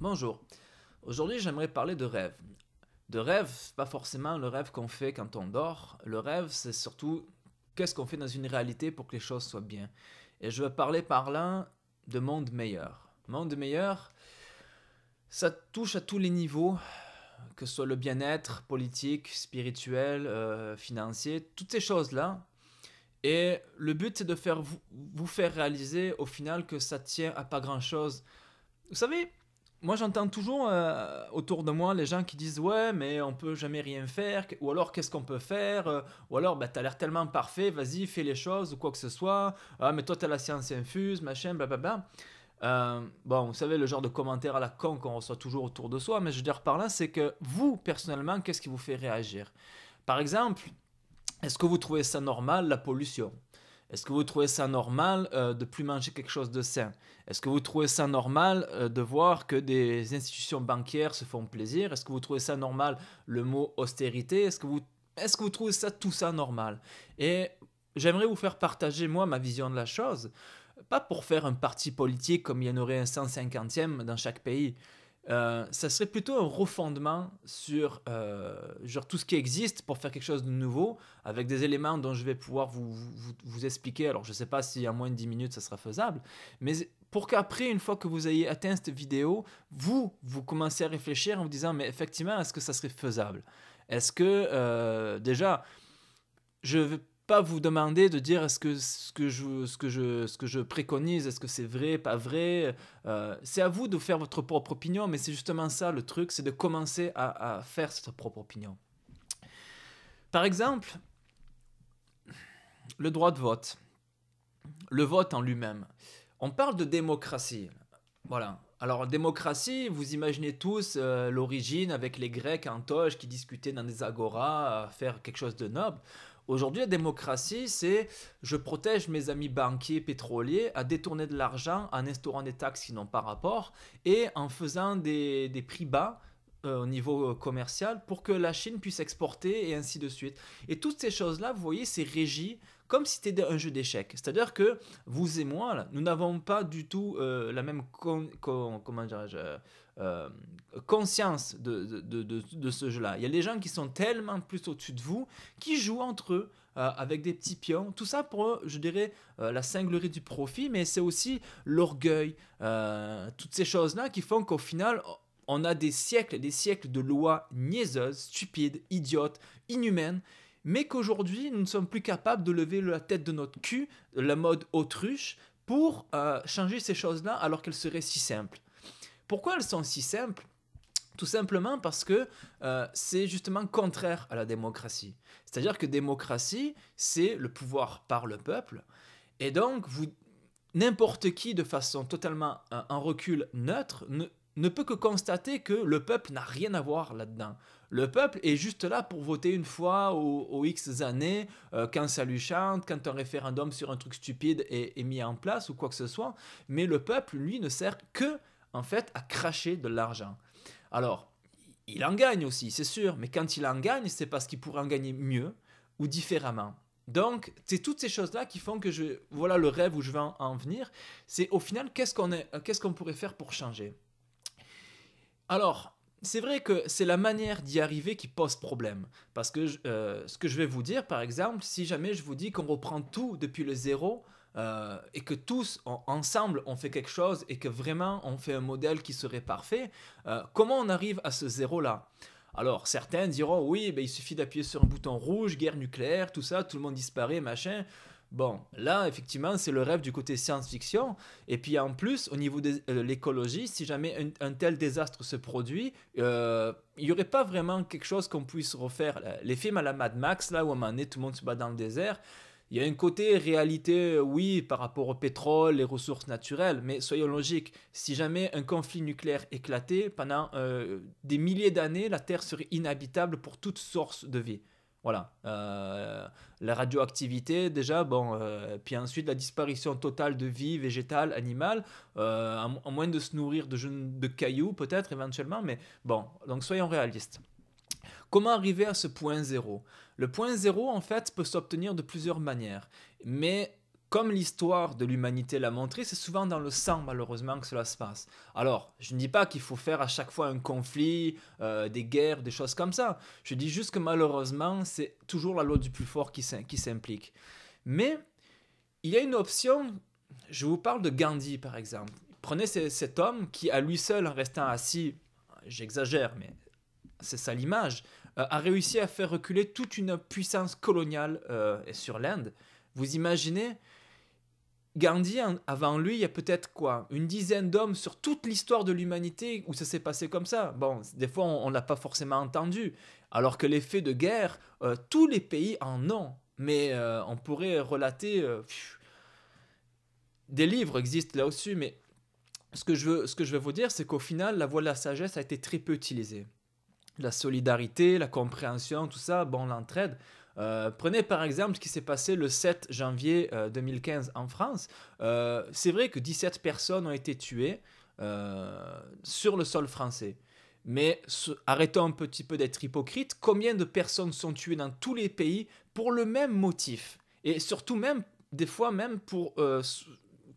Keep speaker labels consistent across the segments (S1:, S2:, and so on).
S1: Bonjour, aujourd'hui j'aimerais parler de rêve. De rêve, c'est pas forcément le rêve qu'on fait quand on dort. Le rêve, c'est surtout qu'est-ce qu'on fait dans une réalité pour que les choses soient bien. Et je veux parler par là de monde meilleur. Monde meilleur, ça touche à tous les niveaux, que ce soit le bien-être politique, spirituel, financier, toutes ces choses-là. Et le but, c'est de vous faire réaliser au final que ça tient à pas grand-chose. Vous savez, moi j'entends toujours autour de moi les gens qui disent ouais mais on peut jamais rien faire ou alors qu'est-ce qu'on peut faire ou alors bah, t'as l'air tellement parfait, vas-y fais les choses ou quoi que ce soit, ah mais toi t'as la science infuse machin blablabla. Bon, vous savez le genre de commentaires à la con qu'on reçoit toujours autour de soi, mais je veux dire par là c'est que vous personnellement qu'est-ce qui vous fait réagir? Par exemple, est-ce que vous trouvez ça normal, la pollution? Est-ce que vous trouvez ça normal de plus manger quelque chose de sain? Est-ce que vous trouvez ça normal de voir que des institutions bancaires se font plaisir? Est-ce que vous trouvez ça normal le mot austérité? Est-ce que vous trouvez ça tout ça normal? Et j'aimerais vous faire partager moi ma vision de la chose, pas pour faire un parti politique comme il y en aurait un 150e dans chaque pays, ça serait plutôt un refondement sur genre tout ce qui existe pour faire quelque chose de nouveau, avec des éléments dont je vais pouvoir vous expliquer. Alors, je ne sais pas si en moins de 10 minutes ça sera faisable, mais pour qu'après, une fois que vous ayez atteint cette vidéo, vous commencez à réfléchir en vous disant, mais effectivement, est-ce que ça serait faisable? Est-ce que, déjà, je ne vais pas vous demander de dire est-ce que ce que je préconise, est-ce que c'est vrai, pas vrai. C'est à vous de faire votre propre opinion, mais c'est justement ça le truc, c'est de commencer à faire cette propre opinion. Par exemple, le droit de vote, le vote en lui-même. On parle de démocratie. Voilà. Alors, démocratie, vous imaginez tous l'origine avec les Grecs en toge qui discutaient dans des agoras à faire quelque chose de noble. Aujourd'hui, la démocratie, c'est je protège mes amis banquiers pétroliers à détourner de l'argent en instaurant des taxes qui n'ont pas rapport et en faisant des prix bas au niveau commercial pour que la Chine puisse exporter et ainsi de suite. Et toutes ces choses-là, vous voyez, c'est régi comme si c'était un jeu d'échecs. C'est-à-dire que vous et moi, là, nous n'avons pas du tout la même comment euh, conscience de ce jeu-là. Il y a des gens qui sont tellement plus au-dessus de vous, qui jouent entre eux avec des petits pions. Tout ça pour, je dirais, la cinglerie du profit, mais c'est aussi l'orgueil. Toutes ces choses-là qui font qu'au final, on a des siècles et des siècles de lois niaiseuses, stupides, idiotes, inhumaines, mais qu'aujourd'hui, nous ne sommes plus capables de lever la tête de notre cul, la mode autruche, pour changer ces choses-là alors qu'elles seraient si simples. Pourquoi elles sont si simples? Tout simplement parce que c'est justement contraire à la démocratie. C'est-à-dire que démocratie, c'est le pouvoir par le peuple, et donc n'importe qui de façon totalement en recul neutre ne peut que constater que le peuple n'a rien à voir là-dedans. Le peuple est juste là pour voter une fois aux X années, quand ça lui chante, quand un référendum sur un truc stupide est mis en place ou quoi que ce soit. Mais le peuple, lui, ne sert que, en fait, à cracher de l'argent. Alors, il en gagne aussi, c'est sûr, mais quand il en gagne, c'est parce qu'il pourrait en gagner mieux ou différemment. Donc, c'est toutes ces choses-là qui font que voilà le rêve où je veux en venir. C'est au final, qu'est-ce qu'on pourrait faire pour changer? Alors, c'est vrai que c'est la manière d'y arriver qui pose problème. Parce que ce que je vais vous dire, par exemple, si jamais je vous dis qu'on reprend tout depuis le zéro et que tous, ensemble, on fait quelque chose et que vraiment on fait un modèle qui serait parfait, comment on arrive à ce zéro-là? Alors, certains diront, oui, ben, il suffit d'appuyer sur un bouton rouge, guerre nucléaire, tout ça, tout le monde disparaît, machin. Bon, là, effectivement, c'est le rêve du côté science-fiction. Et puis en plus, au niveau de l'écologie, si jamais un tel désastre se produit, il n'y aurait pas vraiment quelque chose qu'on puisse refaire. Les films à la Mad Max, là où à un moment donné, tout le monde se bat dans le désert, il y a un côté réalité, oui, par rapport au pétrole, les ressources naturelles, mais soyons logiques, si jamais un conflit nucléaire éclatait, pendant des milliers d'années, la Terre serait inhabitable pour toute source de vie. Voilà. La radioactivité, déjà, bon, puis ensuite la disparition totale de vie végétale, animale, à moins de se nourrir de cailloux, peut-être éventuellement, mais bon, donc soyons réalistes. Comment arriver à ce point zéro? Le point zéro, en fait, peut s'obtenir de plusieurs manières, mais comme l'histoire de l'humanité l'a montré, c'est souvent dans le sang, malheureusement, que cela se passe. Alors, je ne dis pas qu'il faut faire à chaque fois un conflit, des guerres, des choses comme ça. Je dis juste que malheureusement, c'est toujours la loi du plus fort qui s'implique. Mais il y a une option, je vous parle de Gandhi, par exemple. Prenez cet homme qui, à lui seul, en restant assis, j'exagère, mais c'est ça l'image, a réussi à faire reculer toute une puissance coloniale sur l'Inde. Vous imaginez, Gandhi, avant lui, il y a peut-être quoi, une dizaine d'hommes sur toute l'histoire de l'humanité où ça s'est passé comme ça. Bon, des fois, on ne l'a pas forcément entendu. Alors que les faits de guerre, tous les pays en ont. Mais on pourrait relater... des livres existent là-dessus, mais ce que je veux vous dire, c'est qu'au final, la voie de la sagesse a été très peu utilisée. La solidarité, la compréhension, tout ça, bon, l'entraide. Prenez par exemple ce qui s'est passé le 7 janvier 2015 en France. C'est vrai que 17 personnes ont été tuées sur le sol français. Mais arrêtons un petit peu d'être hypocrite. Combien de personnes sont tuées dans tous les pays pour le même motif? Et surtout même, des fois même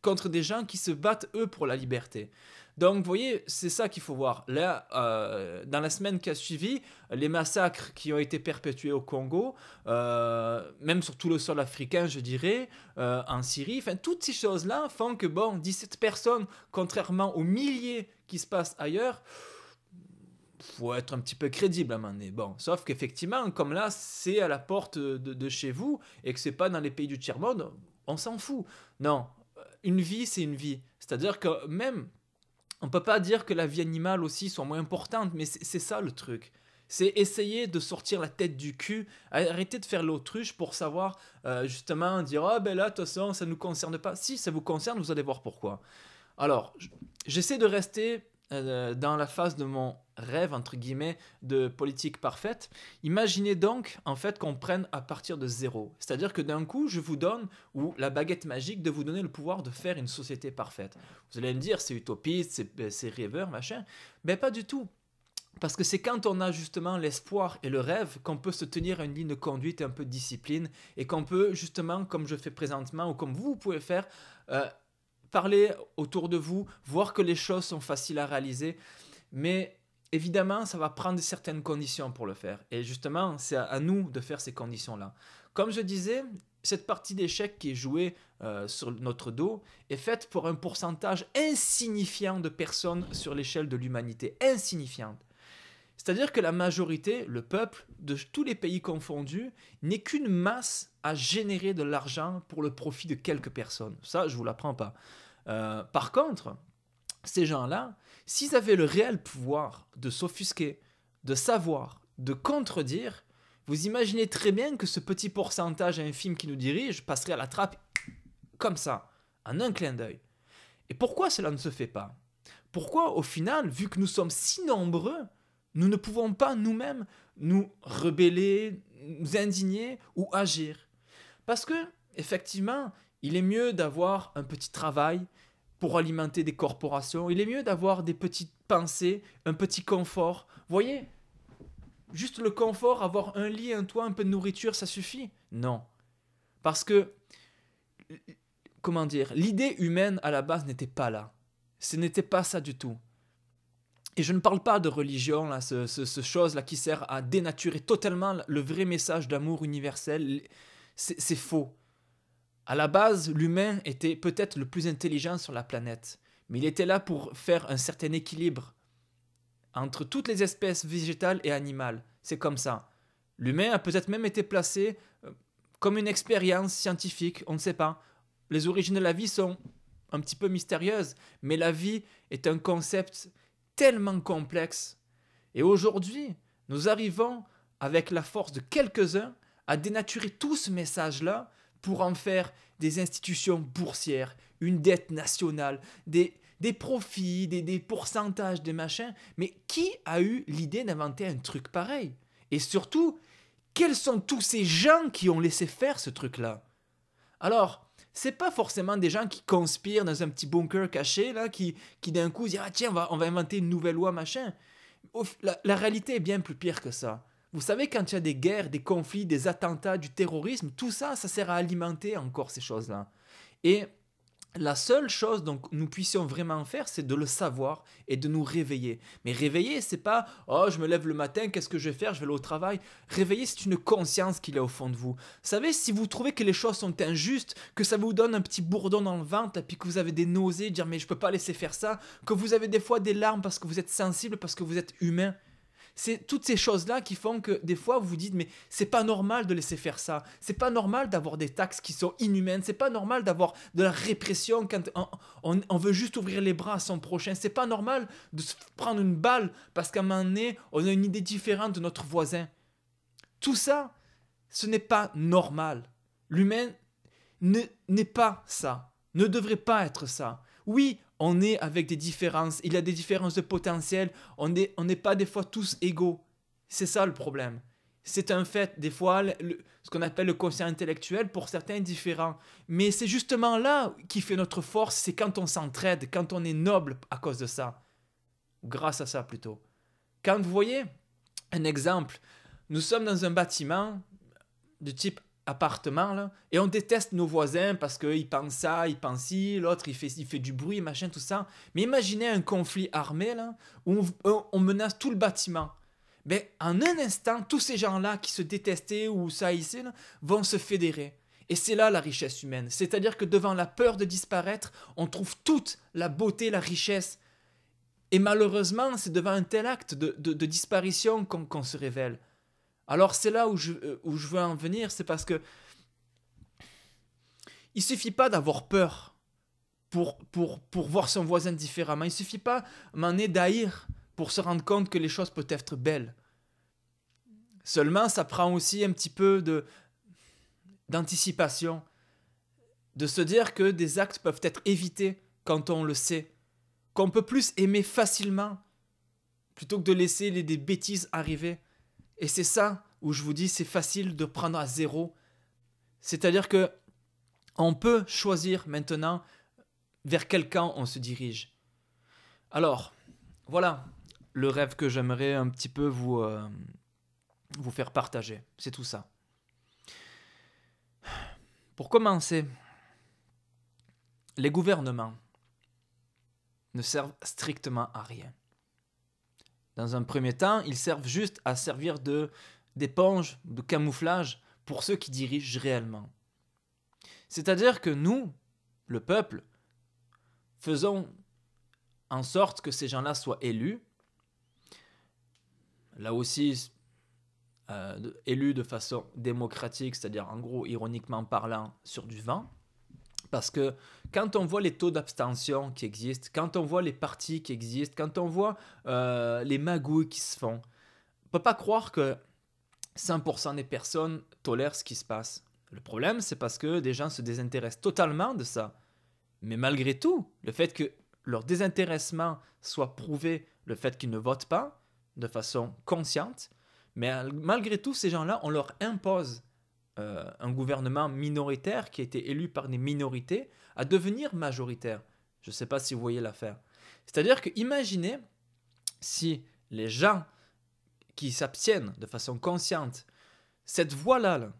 S1: contre des gens qui se battent eux pour la liberté. Donc, vous voyez, c'est ça qu'il faut voir. Là, dans la semaine qui a suivi, les massacres qui ont été perpétués au Congo, même sur tout le sol africain, je dirais, en Syrie, enfin, toutes ces choses-là font que, bon, 17 personnes, contrairement aux milliers qui se passent ailleurs, faut être un petit peu crédible à un moment donné. Bon, sauf qu'effectivement, comme là, c'est à la porte de chez vous et que c'est pas dans les pays du tiers-monde, on s'en fout. Non, une vie, c'est une vie. C'est-à-dire que même... On ne peut pas dire que la vie animale aussi soit moins importante, mais c'est ça le truc. C'est essayer de sortir la tête du cul, arrêter de faire l'autruche pour savoir justement dire ah ben là de toute façon ça ne nous concerne pas. Si ça vous concerne, vous allez voir pourquoi. Alors j'essaie de rester dans la phase de mon rêve entre guillemets de politique parfaite. Imaginez donc en fait qu'on prenne à partir de zéro. C'est-à-dire que d'un coup je vous donne ou la baguette magique de vous donner le pouvoir de faire une société parfaite. Vous allez me dire c'est utopiste, c'est rêveur, machin. Ben pas du tout. Parce que c'est quand on a justement l'espoir et le rêve qu'on peut se tenir à une ligne de conduite et un peu de discipline et qu'on peut justement, comme je fais présentement ou comme vous pouvez faire, parler autour de vous, voir que les choses sont faciles à réaliser. Mais évidemment, ça va prendre certaines conditions pour le faire. Et justement, c'est à nous de faire ces conditions-là. Comme je disais, cette partie d'échecs qui est jouée sur notre dos est faite pour un pourcentage insignifiant de personnes sur l'échelle de l'humanité. Insignifiante. C'est-à-dire que la majorité, le peuple, de tous les pays confondus, n'est qu'une masse à générer de l'argent pour le profit de quelques personnes. Ça, je ne vous l'apprends pas. Par contre, ces gens-là, s'ils avaient le réel pouvoir de s'offusquer, de savoir, de contredire, vous imaginez très bien que ce petit pourcentage infime qui nous dirige passerait à la trappe comme ça, en un clin d'œil. Et pourquoi cela ne se fait pas? Pourquoi, au final, vu que nous sommes si nombreux, nous ne pouvons pas nous-mêmes nous rebeller, nous indigner ou agir? Parce que, effectivement, il est mieux d'avoir un petit travail pour alimenter des corporations, il est mieux d'avoir des petites pensées, un petit confort. Vous voyez, juste le confort, avoir un lit, un toit, un peu de nourriture, ça suffit? Non. Parce que, comment dire, l'idée humaine à la base n'était pas là. Ce n'était pas ça du tout. Et je ne parle pas de religion, là, ce chose-là qui sert à dénaturer totalement le vrai message d'amour universel. C'est faux. À la base, l'humain était peut-être le plus intelligent sur la planète, mais il était là pour faire un certain équilibre entre toutes les espèces végétales et animales. C'est comme ça. L'humain a peut-être même été placé comme une expérience scientifique, on ne sait pas. Les origines de la vie sont un petit peu mystérieuses, mais la vie est un concept tellement complexe. Et aujourd'hui, nous arrivons, avec la force de quelques-uns, à dénaturer tout ce message-là pour en faire des institutions boursières, une dette nationale, des profits, des pourcentages, des machins. Mais qui a eu l'idée d'inventer un truc pareil? Et surtout, quels sont tous ces gens qui ont laissé faire ce truc-là? Alors, c'est pas forcément des gens qui conspirent dans un petit bunker caché, là, qui d'un coup disent « Ah tiens, on va inventer une nouvelle loi, machin ». La réalité est bien plus pire que ça. Vous savez, quand il y a des guerres, des conflits, des attentats, du terrorisme, tout ça, ça sert à alimenter encore ces choses-là. Et la seule chose que nous puissions vraiment faire, c'est de le savoir et de nous réveiller. Mais réveiller, c'est pas oh, je me lève le matin, qu'est-ce que je vais faire? Je vais aller au travail. Réveiller, c'est une conscience qu'il y a au fond de vous. Vous savez, si vous trouvez que les choses sont injustes, que ça vous donne un petit bourdon dans le ventre, et puis que vous avez des nausées, dire mais je peux pas laisser faire ça, que vous avez des fois des larmes parce que vous êtes sensible, parce que vous êtes humain. C'est toutes ces choses-là qui font que des fois vous vous dites mais c'est pas normal de laisser faire ça, c'est pas normal d'avoir des taxes qui sont inhumaines, c'est pas normal d'avoir de la répression quand on veut juste ouvrir les bras à son prochain, c'est pas normal de se prendre une balle parce qu'à un moment donné on a une idée différente de notre voisin. Tout ça, ce n'est pas normal. L'humain n'est pas ça, ne devrait pas être ça. Oui, on est avec des différences, il y a des différences de potentiel, on n'est pas des fois tous égaux. C'est ça le problème. C'est un fait, des fois, ce qu'on appelle le quotient intellectuel, pour certains, est différent. Mais c'est justement là qui fait notre force, c'est quand on s'entraide, quand on est noble à cause de ça. Grâce à ça, plutôt. Quand vous voyez un exemple, nous sommes dans un bâtiment de type appartement là, et on déteste nos voisins parce qu'ils pensent ça, ils pensent ci, l'autre il fait du bruit, machin, tout ça. Mais imaginez un conflit armé là, où on menace tout le bâtiment. Ben, en un instant, tous ces gens-là qui se détestaient ou s'haïssaient là, vont se fédérer. Et c'est là la richesse humaine. C'est-à-dire que devant la peur de disparaître, on trouve toute la beauté, la richesse. Et malheureusement, c'est devant un tel acte de disparition qu'on se révèle. Alors c'est là où je veux en venir, c'est parce que il suffit pas d'avoir peur pour voir son voisin différemment. Il suffit pas m'en d'haïr pour se rendre compte que les choses peuvent être belles. Seulement, ça prend aussi un petit peu d'anticipation, de se dire que des actes peuvent être évités quand on le sait, qu'on peut plus aimer facilement plutôt que de laisser des bêtises arriver. Et c'est ça où je vous dis, c'est facile de prendre à zéro. C'est-à-dire que on peut choisir maintenant vers quel camp on se dirige. Alors, voilà le rêve que j'aimerais un petit peu vous faire partager. C'est tout ça. Pour commencer, les gouvernements ne servent strictement à rien. Dans un premier temps, ils servent juste à servir d'éponge, de camouflage pour ceux qui dirigent réellement. C'est-à-dire que nous, le peuple, faisons en sorte que ces gens-là soient élus. Là aussi, élus de façon démocratique, c'est-à-dire en gros, ironiquement parlant, sur du vent. Parce que quand on voit les taux d'abstention qui existent, quand on voit les partis qui existent, quand on voit les magouilles qui se font, on ne peut pas croire que 100% des personnes tolèrent ce qui se passe. Le problème, c'est parce que des gens se désintéressent totalement de ça. Mais malgré tout, le fait que leur désintéressement soit prouvé, le fait qu'ils ne votent pas de façon consciente, mais malgré tout, ces gens-là, on leur impose un gouvernement minoritaire qui a été élu par des minorités à devenir majoritaire. Je ne sais pas si vous voyez l'affaire. C'est-à-dire que imaginez si les gens qui s'abstiennent de façon consciente, cette voix-là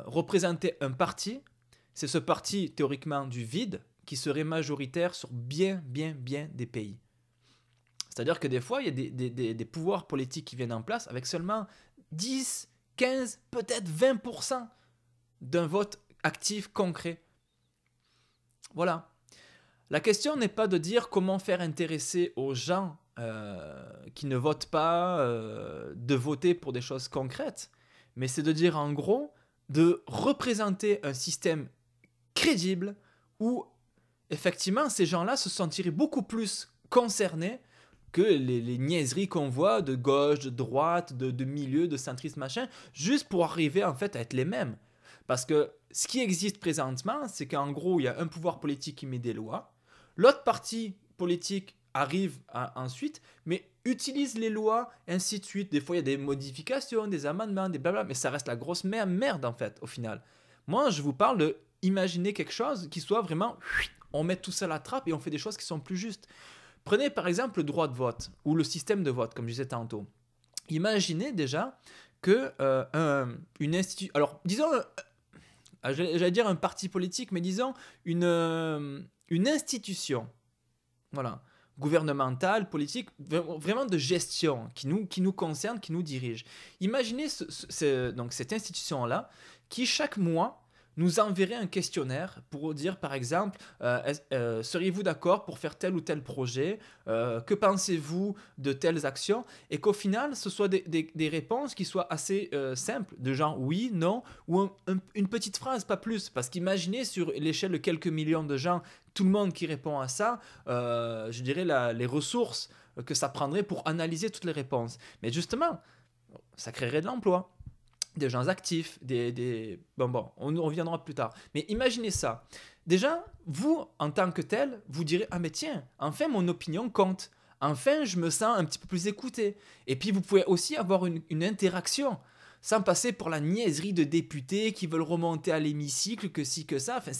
S1: représentait un parti, c'est ce parti théoriquement du vide qui serait majoritaire sur bien des pays. C'est-à-dire que des fois, il y a des pouvoirs politiques qui viennent en place avec seulement 10, 15, peut-être 20% d'un vote actif concret. Voilà. La question n'est pas de dire comment faire intéresser aux gens qui ne votent pas de voter pour des choses concrètes, mais c'est de dire en gros de représenter un système crédible où effectivement ces gens-là se sentiraient beaucoup plus concernés que les niaiseries qu'on voit de gauche, de droite, de milieu, de centriste machin, juste pour arriver en fait à être les mêmes. Parce que ce qui existe présentement, c'est qu'en gros, il y a un pouvoir politique qui met des lois, l'autre parti politique arrive ensuite, mais utilise les lois, ainsi de suite. Des fois, il y a des modifications, des amendements, des blabla, mais ça reste la grosse merde en fait, au final. Moi, je vous parle de imaginer quelque chose qui soit vraiment... On met tout ça à la trappe et on fait des choses qui sont plus justes. Prenez par exemple le droit de vote, ou le système de vote, comme je disais tantôt. Imaginez déjà que une institution... Alors, disons j'allais dire un parti politique, mais disons une institution, voilà, gouvernementale, politique, vraiment de gestion, qui nous concerne, qui nous dirige. Imaginez donc cette institution-là qui, chaque mois, nous enverrait un questionnaire pour dire, par exemple, seriez-vous d'accord pour faire tel ou tel projet, que pensez-vous de telles actions, et qu'au final, ce soit des réponses qui soient assez simples, de genre oui, non, ou une petite phrase, pas plus. Parce qu'imaginez sur l'échelle de quelques millions de gens, tout le monde qui répond à ça, je dirais les ressources que ça prendrait pour analyser toutes les réponses. Mais justement, ça créerait de l'emploi, des gens actifs, bon, on reviendra plus tard. Mais imaginez ça. Déjà, vous, en tant que tel, vous direz, ah mais tiens, enfin mon opinion compte. Enfin, je me sens un petit peu plus écouté. Et puis, vous pouvez aussi avoir une interaction, sans passer pour la niaiserie de députés qui veulent remonter à l'hémicycle, que ci, que ça. Enfin,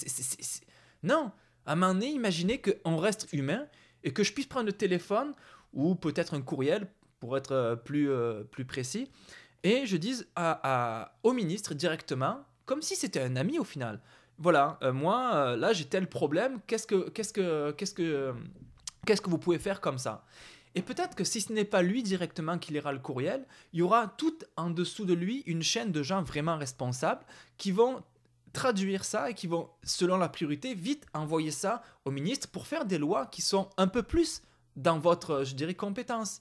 S1: Non, à un moment donné, imaginez qu'on reste humain et que je puisse prendre le téléphone ou peut-être un courriel, pour être plus précis, et je dise au ministre directement, comme si c'était un ami au final. Voilà, moi, là, j'ai tel problème, qu'est-ce que vous pouvez faire comme ça? Et peut-être que si ce n'est pas lui directement qui lira le courriel, il y aura tout en dessous de lui une chaîne de gens vraiment responsables qui vont traduire ça et qui vont, selon la priorité, vite envoyer ça au ministre pour faire des lois qui sont un peu plus dans votre, je dirais, compétence.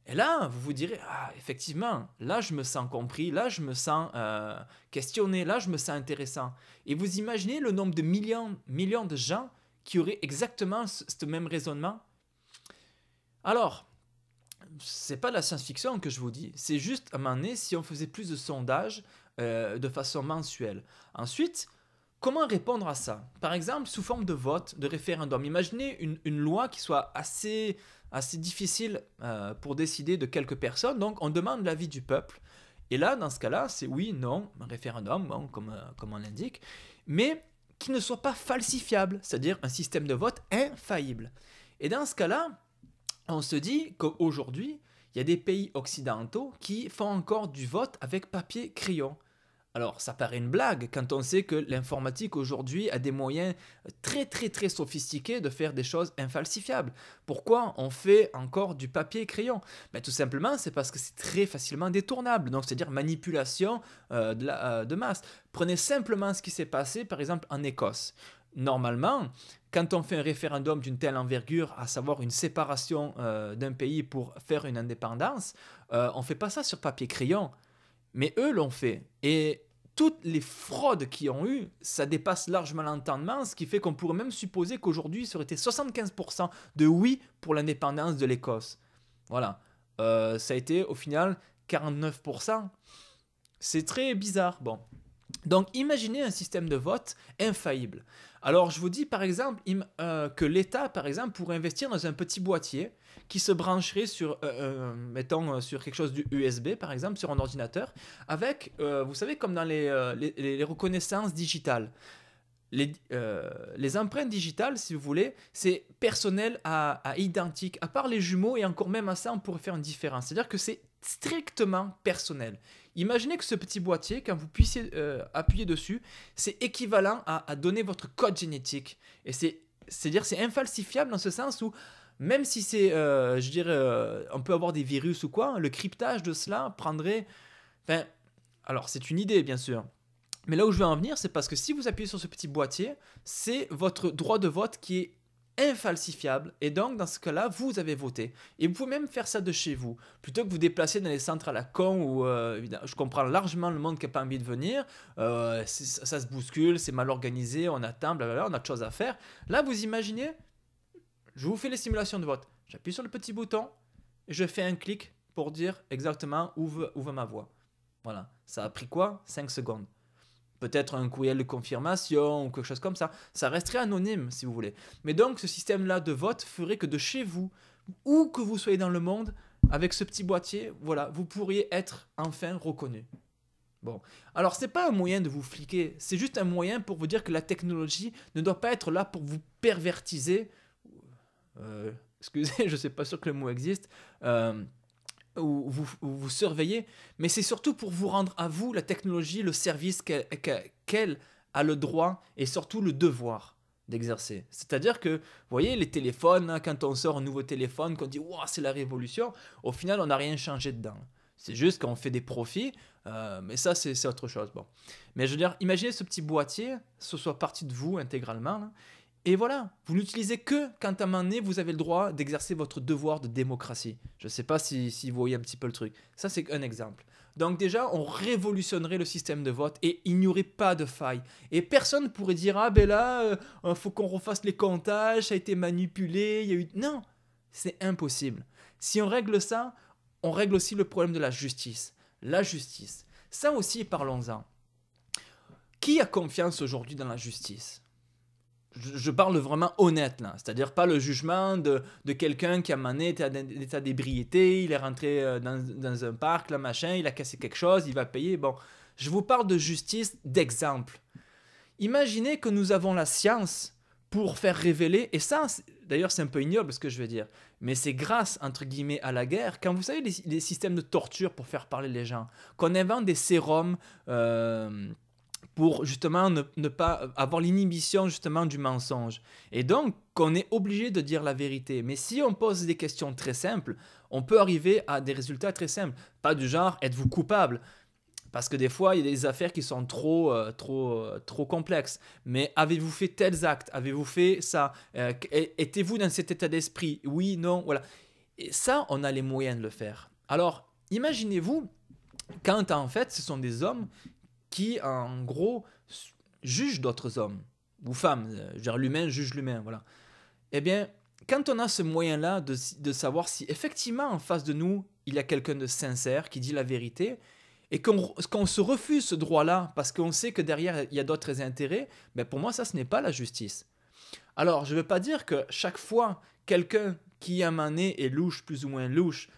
S1: Et là, vous vous direz, ah, effectivement, là, je me sens compris, là, je me sens questionné, là, je me sens intéressant. Et vous imaginez le nombre de millions de gens qui auraient exactement ce même raisonnement? Alors, c'est pas de la science-fiction que je vous dis, c'est juste à un moment donné, si on faisait plus de sondages de façon mensuelle. Ensuite, comment répondre à ça? Par exemple, sous forme de vote, de référendum. Imaginez une loi qui soit assez difficile pour décider de quelques personnes. Donc, on demande l'avis du peuple. Et là, dans ce cas-là, c'est oui, non, un référendum, bon, comme on l'indique, mais qui ne soit pas falsifiable, c'est-à-dire un système de vote infaillible. Et dans ce cas-là, on se dit qu'aujourd'hui, il y a des pays occidentaux qui font encore du vote avec papier-crayon. Alors, ça paraît une blague quand on sait que l'informatique aujourd'hui a des moyens très très très sophistiqués de faire des choses infalsifiables. Pourquoi on fait encore du papier et crayon? Ben, tout simplement, c'est parce que c'est très facilement détournable, donc c'est-à-dire manipulation de masse. Prenez simplement ce qui s'est passé par exemple en Écosse. Normalement, quand on fait un référendum d'une telle envergure, à savoir une séparation d'un pays pour faire une indépendance, on ne fait pas ça sur papier-crayon. Mais eux l'ont fait. Et toutes les fraudes qu'ils ont eues, ça dépasse largement l'entendement, ce qui fait qu'on pourrait même supposer qu'aujourd'hui, ça aurait été 75% de oui pour l'indépendance de l'Écosse. Voilà. Ça a été au final 49%. C'est très bizarre. Bon. Donc imaginez un système de vote infaillible. Alors je vous dis par exemple que l'État par exemple pourrait investir dans un petit boîtier qui se brancherait sur, mettons, sur quelque chose du USB par exemple, sur un ordinateur, avec, vous savez, comme dans les reconnaissances digitales. Les empreintes digitales, si vous voulez, c'est personnel à identique. À part les jumeaux, et encore même à ça, on pourrait faire une différence. C'est-à-dire que c'est strictement personnel. Imaginez que ce petit boîtier, quand vous puissiez appuyer dessus, c'est équivalent à donner votre code génétique. Et c'est-à-dire c'est infalsifiable dans ce sens où, même si c'est, je dirais, on peut avoir des virus ou quoi, le cryptage de cela prendrait... Enfin, alors c'est une idée, bien sûr. Mais là où je veux en venir, c'est parce que si vous appuyez sur ce petit boîtier, c'est votre droit de vote qui est infalsifiable. Et donc, dans ce cas-là, vous avez voté. Et vous pouvez même faire ça de chez vous. Plutôt que vous déplacer dans les centres à la con où, je comprends largement le monde qui n'a pas envie de venir. Ça se bouscule, c'est mal organisé, on attend, blablabla, on a de choses à faire. Là, vous imaginez, je vous fais les simulations de vote. J'appuie sur le petit bouton et je fais un clic pour dire exactement où va ma voix. Voilà. Ça a pris quoi? 5 secondes. Peut-être un courriel de confirmation ou quelque chose comme ça. Ça resterait anonyme si vous voulez. Mais donc ce système-là de vote ferait que de chez vous, où que vous soyez dans le monde, avec ce petit boîtier, voilà, vous pourriez être enfin reconnu. Bon, alors c'est pas un moyen de vous fliquer, c'est juste un moyen pour vous dire que la technologie ne doit pas être là pour vous pervertiser. Excusez, je ne suis pas sûr que le mot existe. où vous surveillez, mais c'est surtout pour vous rendre à vous, la technologie, le service qu'elle a le droit et surtout le devoir d'exercer. C'est-à-dire que, vous voyez, les téléphones, hein, quand on sort un nouveau téléphone, qu'on dit wow, c'est la révolution, au final, on n'a rien changé dedans. C'est juste qu'on fait des profits, mais ça, c'est autre chose. Bon. Mais je veux dire, imaginez ce petit boîtier, ce soit parti de vous intégralement, là, et voilà, vous n'utilisez que quand à un moment donné, vous avez le droit d'exercer votre devoir de démocratie. Je ne sais pas si vous voyez un petit peu le truc. Ça, c'est un exemple. Donc déjà, on révolutionnerait le système de vote et il n'y aurait pas de faille. Et personne ne pourrait dire, ah ben là, faut qu'on refasse les comptages, ça a été manipulé, il y a eu... Non, c'est impossible. Si on règle ça, on règle aussi le problème de la justice. La justice. Ça aussi, parlons-en. Qui a confiance aujourd'hui dans la justice ? Je parle vraiment honnête là, c'est-à-dire pas le jugement de quelqu'un qui a mané d'état d'ébriété, il est rentré dans un parc, là machin, il a cassé quelque chose, il va payer. Bon, je vous parle de justice d'exemple. Imaginez que nous avons la science pour faire révéler, et ça, d'ailleurs c'est un peu ignoble ce que je veux dire, mais c'est grâce, entre guillemets, à la guerre, quand vous savez les systèmes de torture pour faire parler les gens, qu'on invente des sérums... pour justement ne pas avoir l'inhibition justement du mensonge. Et donc, qu'on est obligé de dire la vérité. Mais si on pose des questions très simples, on peut arriver à des résultats très simples. Pas du genre, êtes-vous coupable ? Parce que des fois, il y a des affaires qui sont trop complexes. Mais avez-vous fait tels actes ? Avez-vous fait ça ? Étiez-vous dans cet état d'esprit ? Oui, non, voilà. Et ça, on a les moyens de le faire. Alors, imaginez-vous quand en fait, ce sont des hommes qui, en gros, juge d'autres hommes ou femmes. Genre l'humain juge l'humain, voilà. Eh bien, quand on a ce moyen-là de savoir si effectivement en face de nous, il y a quelqu'un de sincère qui dit la vérité et qu'on se refuse ce droit-là parce qu'on sait que derrière, il y a d'autres intérêts, ben pour moi, ça, ce n'est pas la justice. Alors, je ne veux pas dire que chaque fois, quelqu'un qui, à un moment donné, est louche, plus ou moins louche,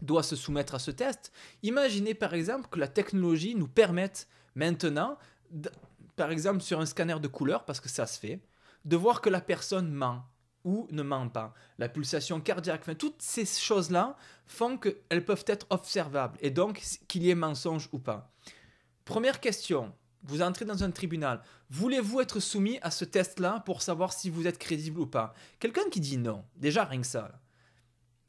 S1: doit se soumettre à ce test. Imaginez par exemple que la technologie nous permette maintenant, par exemple sur un scanner de couleur, parce que ça se fait, de voir que la personne ment ou ne ment pas. La pulsation cardiaque, enfin, toutes ces choses-là font qu'elles peuvent être observables et donc qu'il y ait mensonge ou pas. Première question, vous entrez dans un tribunal, voulez-vous être soumis à ce test-là pour savoir si vous êtes crédible ou pas ? Quelqu'un qui dit non, déjà rien que ça, là,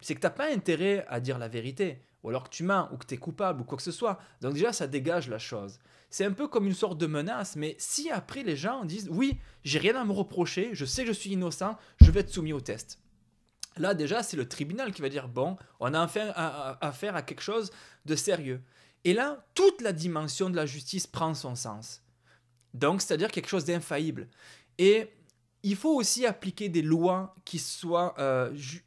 S1: c'est que tu n'as pas intérêt à dire la vérité, ou alors que tu mens, ou que tu es coupable, ou quoi que ce soit. Donc déjà, ça dégage la chose. C'est un peu comme une sorte de menace, mais si après les gens disent « Oui, j'ai rien à me reprocher, je sais que je suis innocent, je vais être soumis au test ». Là, déjà, c'est le tribunal qui va dire « Bon, on a affaire à quelque chose de sérieux ». Et là, toute la dimension de la justice prend son sens. Donc, c'est-à-dire quelque chose d'infaillible. Et... il faut aussi appliquer des lois qui soient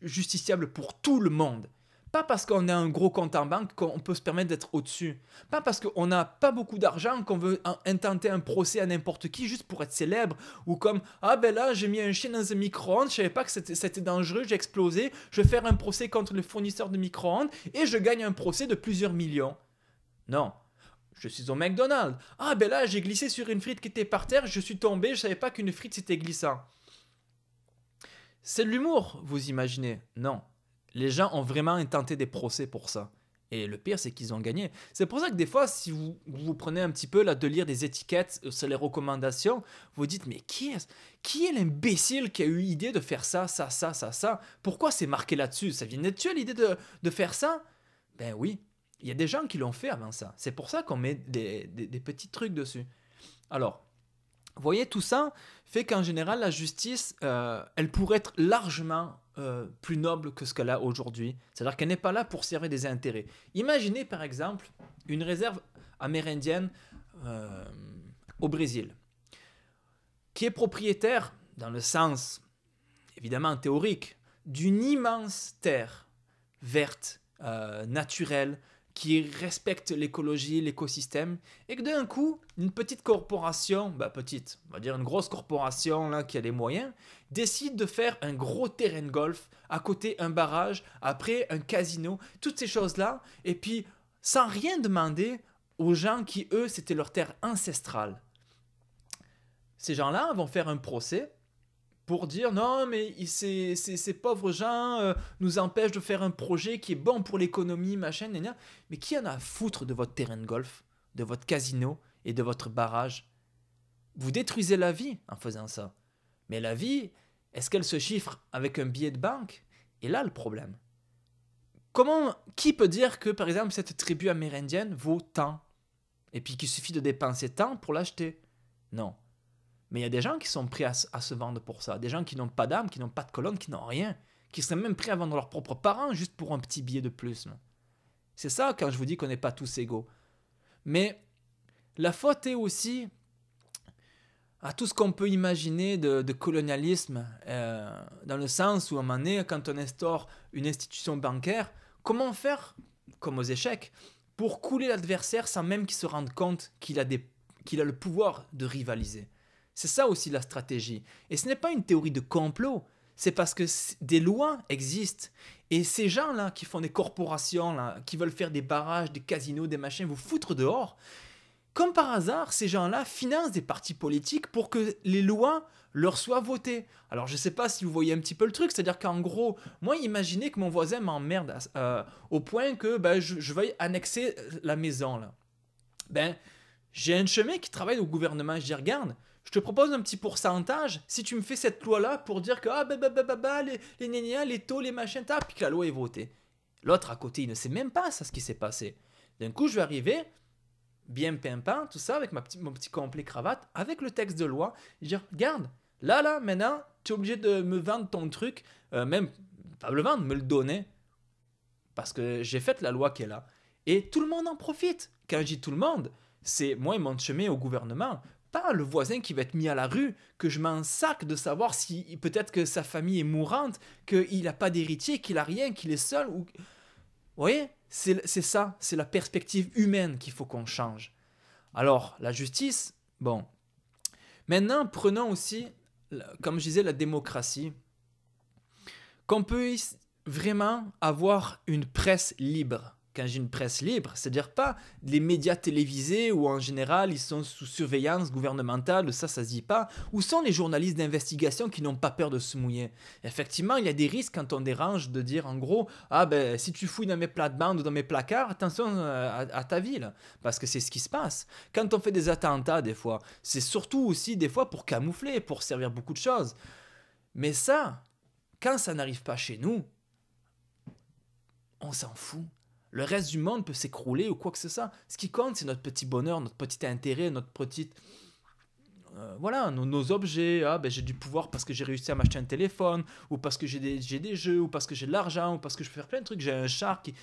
S1: justiciables pour tout le monde. Pas parce qu'on a un gros compte en banque qu'on peut se permettre d'être au-dessus. Pas parce qu'on n'a pas beaucoup d'argent qu'on veut intenter un procès à n'importe qui juste pour être célèbre. Ou comme, ah ben là j'ai mis un chien dans un micro-ondes, je savais pas que c'était dangereux, j'ai explosé, je vais faire un procès contre le fournisseur de micro-ondes et je gagne un procès de plusieurs millions. Non. Je suis au McDonald's. Ah ben là, j'ai glissé sur une frite qui était par terre, je suis tombé, je savais pas qu'une frite c'était glissant. C'est de l'humour, vous imaginez ? Non. Les gens ont vraiment intenté des procès pour ça. Et le pire, c'est qu'ils ont gagné. C'est pour ça que des fois, si vous prenez un petit peu là, de lire des étiquettes sur les recommandations, vous dites, mais qui est l'imbécile qui a eu l'idée de faire ça, ça, ça, ça, ça ? Pourquoi c'est marqué là-dessus ? Ça vient d'être tu l'idée de faire ça ? Ben oui. Il y a des gens qui l'ont fait avant ça. C'est pour ça qu'on met des petits trucs dessus. Alors, vous voyez, tout ça fait qu'en général, la justice, elle pourrait être largement plus noble que ce qu'elle a aujourd'hui. C'est-à-dire qu'elle n'est pas là pour servir des intérêts. Imaginez, par exemple, une réserve amérindienne au Brésil, qui est propriétaire, dans le sens, évidemment théorique, d'une immense terre verte, naturelle, qui respecte l'écologie, l'écosystème, et que d'un coup, une petite corporation, on va dire une grosse corporation là, qui a les moyens, décide de faire un gros terrain de golf, à côté un barrage, après un casino, toutes ces choses-là, et puis sans rien demander aux gens qui, eux, c'était leur terre ancestrale. Ces gens-là vont faire un procès, pour dire non, mais ces pauvres gens nous empêchent de faire un projet qui est bon pour l'économie, machin, gna gna. Mais qui en a à foutre de votre terrain de golf, de votre casino et de votre barrage? Vous détruisez la vie en faisant ça. Mais la vie, est-ce qu'elle se chiffre avec un billet de banque? Et là, le problème. Qui peut dire que, par exemple, cette tribu amérindienne vaut tant? Et puis qu'il suffit de dépenser tant pour l'acheter? Non. Mais il y a des gens qui sont prêts à se vendre pour ça. Des gens qui n'ont pas d'âme, qui n'ont pas de colonne, qui n'ont rien. Qui seraient même prêts à vendre leurs propres parents juste pour un petit billet de plus. C'est ça quand je vous dis qu'on n'est pas tous égaux. Mais la faute est aussi à tout ce qu'on peut imaginer de colonialisme, dans le sens où à un moment donné, quand on instaure une institution bancaire, comment faire, comme aux échecs, pour couler l'adversaire sans même qu'il se rende compte qu'il a le pouvoir de rivaliser? C'est ça aussi la stratégie. Et ce n'est pas une théorie de complot, c'est parce que des lois existent. Et ces gens-là qui font des corporations, là, qui veulent faire des barrages, des casinos, des machins, vous foutre dehors, comme par hasard, ces gens-là financent des partis politiques pour que les lois leur soient votées. Alors je ne sais pas si vous voyez un petit peu le truc, c'est-à-dire qu'en gros, moi imaginez que mon voisin m'emmerde au point que je veuille annexer la maison. Là. J'ai un chemin qui travaille au gouvernement, je dis regarde, je te propose un petit pourcentage si tu me fais cette loi-là pour dire que les nénias, les taux, les machins, puis que la loi est votée. L'autre à côté, il ne sait même pas ça, ce qui s'est passé. D'un coup, je vais arriver, bien pimpant, tout ça, avec mon petit complet cravate, avec le texte de loi, et dire, regarde, là, maintenant, tu es obligé de me vendre ton truc, même, pas me le vendre, me le donner, parce que j'ai fait la loi qui est là. Et tout le monde en profite. Quand je dis tout le monde, c'est moi et mon chemin au gouvernement, pas le voisin qui va être mis à la rue, que je m'en sac de savoir si peut-être que sa famille est mourante, qu'il n'a pas d'héritier, qu'il a rien, qu'il est seul. Vous voyez, c'est ça, c'est la perspective humaine qu'il faut qu'on change. Alors, la justice, bon. Maintenant, prenons aussi, comme je disais, la démocratie. Qu'on peut vraiment avoir une presse libre. Quand j'ai une presse libre, c'est-à-dire pas les médias télévisés où en général ils sont sous surveillance gouvernementale, ça se dit pas, où sont les journalistes d'investigation qui n'ont pas peur de se mouiller. Effectivement, il y a des risques quand on dérange de dire en gros, si tu fouilles dans mes plates-bandes ou dans mes placards, attention à ta vie, là, parce que c'est ce qui se passe. Quand on fait des attentats des fois, c'est surtout aussi des fois pour camoufler, pour servir beaucoup de choses. Mais ça, quand ça n'arrive pas chez nous, on s'en fout. Le reste du monde peut s'écrouler ou quoi que ce soit. Ce qui compte, c'est notre petit bonheur, notre petit intérêt, notre petite... voilà, nos objets. J'ai du pouvoir parce que j'ai réussi à m'acheter un téléphone, ou parce que j'ai des jeux, ou parce que j'ai de l'argent, ou parce que je peux faire plein de trucs, j'ai un char qui...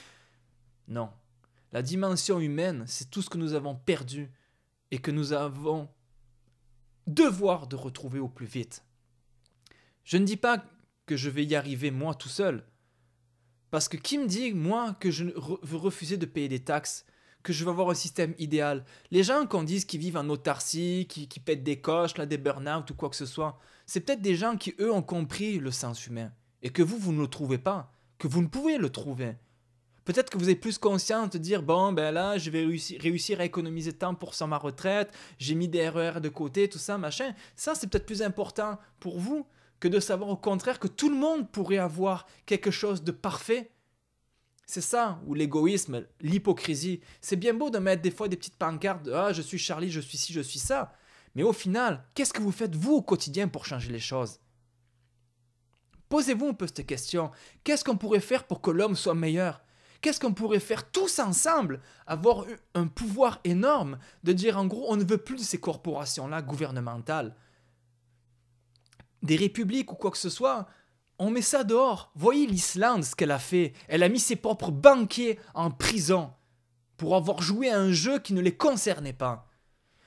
S1: Non. La dimension humaine, c'est tout ce que nous avons perdu et que nous avons devoir de retrouver au plus vite. Je ne dis pas que je vais y arriver moi tout seul. Parce que qui me dit, moi, que je veux refuser de payer des taxes, que je veux avoir un système idéal? Les gens qu'on dise qu'ils vivent en autarcie, qui pètent des coches, là, des burn-out ou quoi que ce soit, c'est peut-être des gens qui, eux, ont compris le sens humain. Et que vous ne le trouvez pas. Que vous ne pouvez le trouver. Peut-être que vous êtes plus conscient de dire, là, je vais réussir à économiser tant pour ma retraite, j'ai mis des RER de côté, tout ça, machin. Ça, c'est peut-être plus important pour vous que de savoir au contraire que tout le monde pourrait avoir quelque chose de parfait. C'est ça, ou l'égoïsme, l'hypocrisie. C'est bien beau de mettre des fois des petites pancartes de « Ah, je suis Charlie, je suis ci, je suis ça ». Mais au final, qu'est-ce que vous faites vous au quotidien pour changer les choses? Posez-vous un peu cette question. Qu'est-ce qu'on pourrait faire pour que l'homme soit meilleur? Qu'est-ce qu'on pourrait faire tous ensemble? Avoir un pouvoir énorme de dire en gros, on ne veut plus de ces corporations-là gouvernementales. Des républiques ou quoi que ce soit, on met ça dehors. Voyez l'Islande, ce qu'elle a fait. Elle a mis ses propres banquiers en prison pour avoir joué à un jeu qui ne les concernait pas.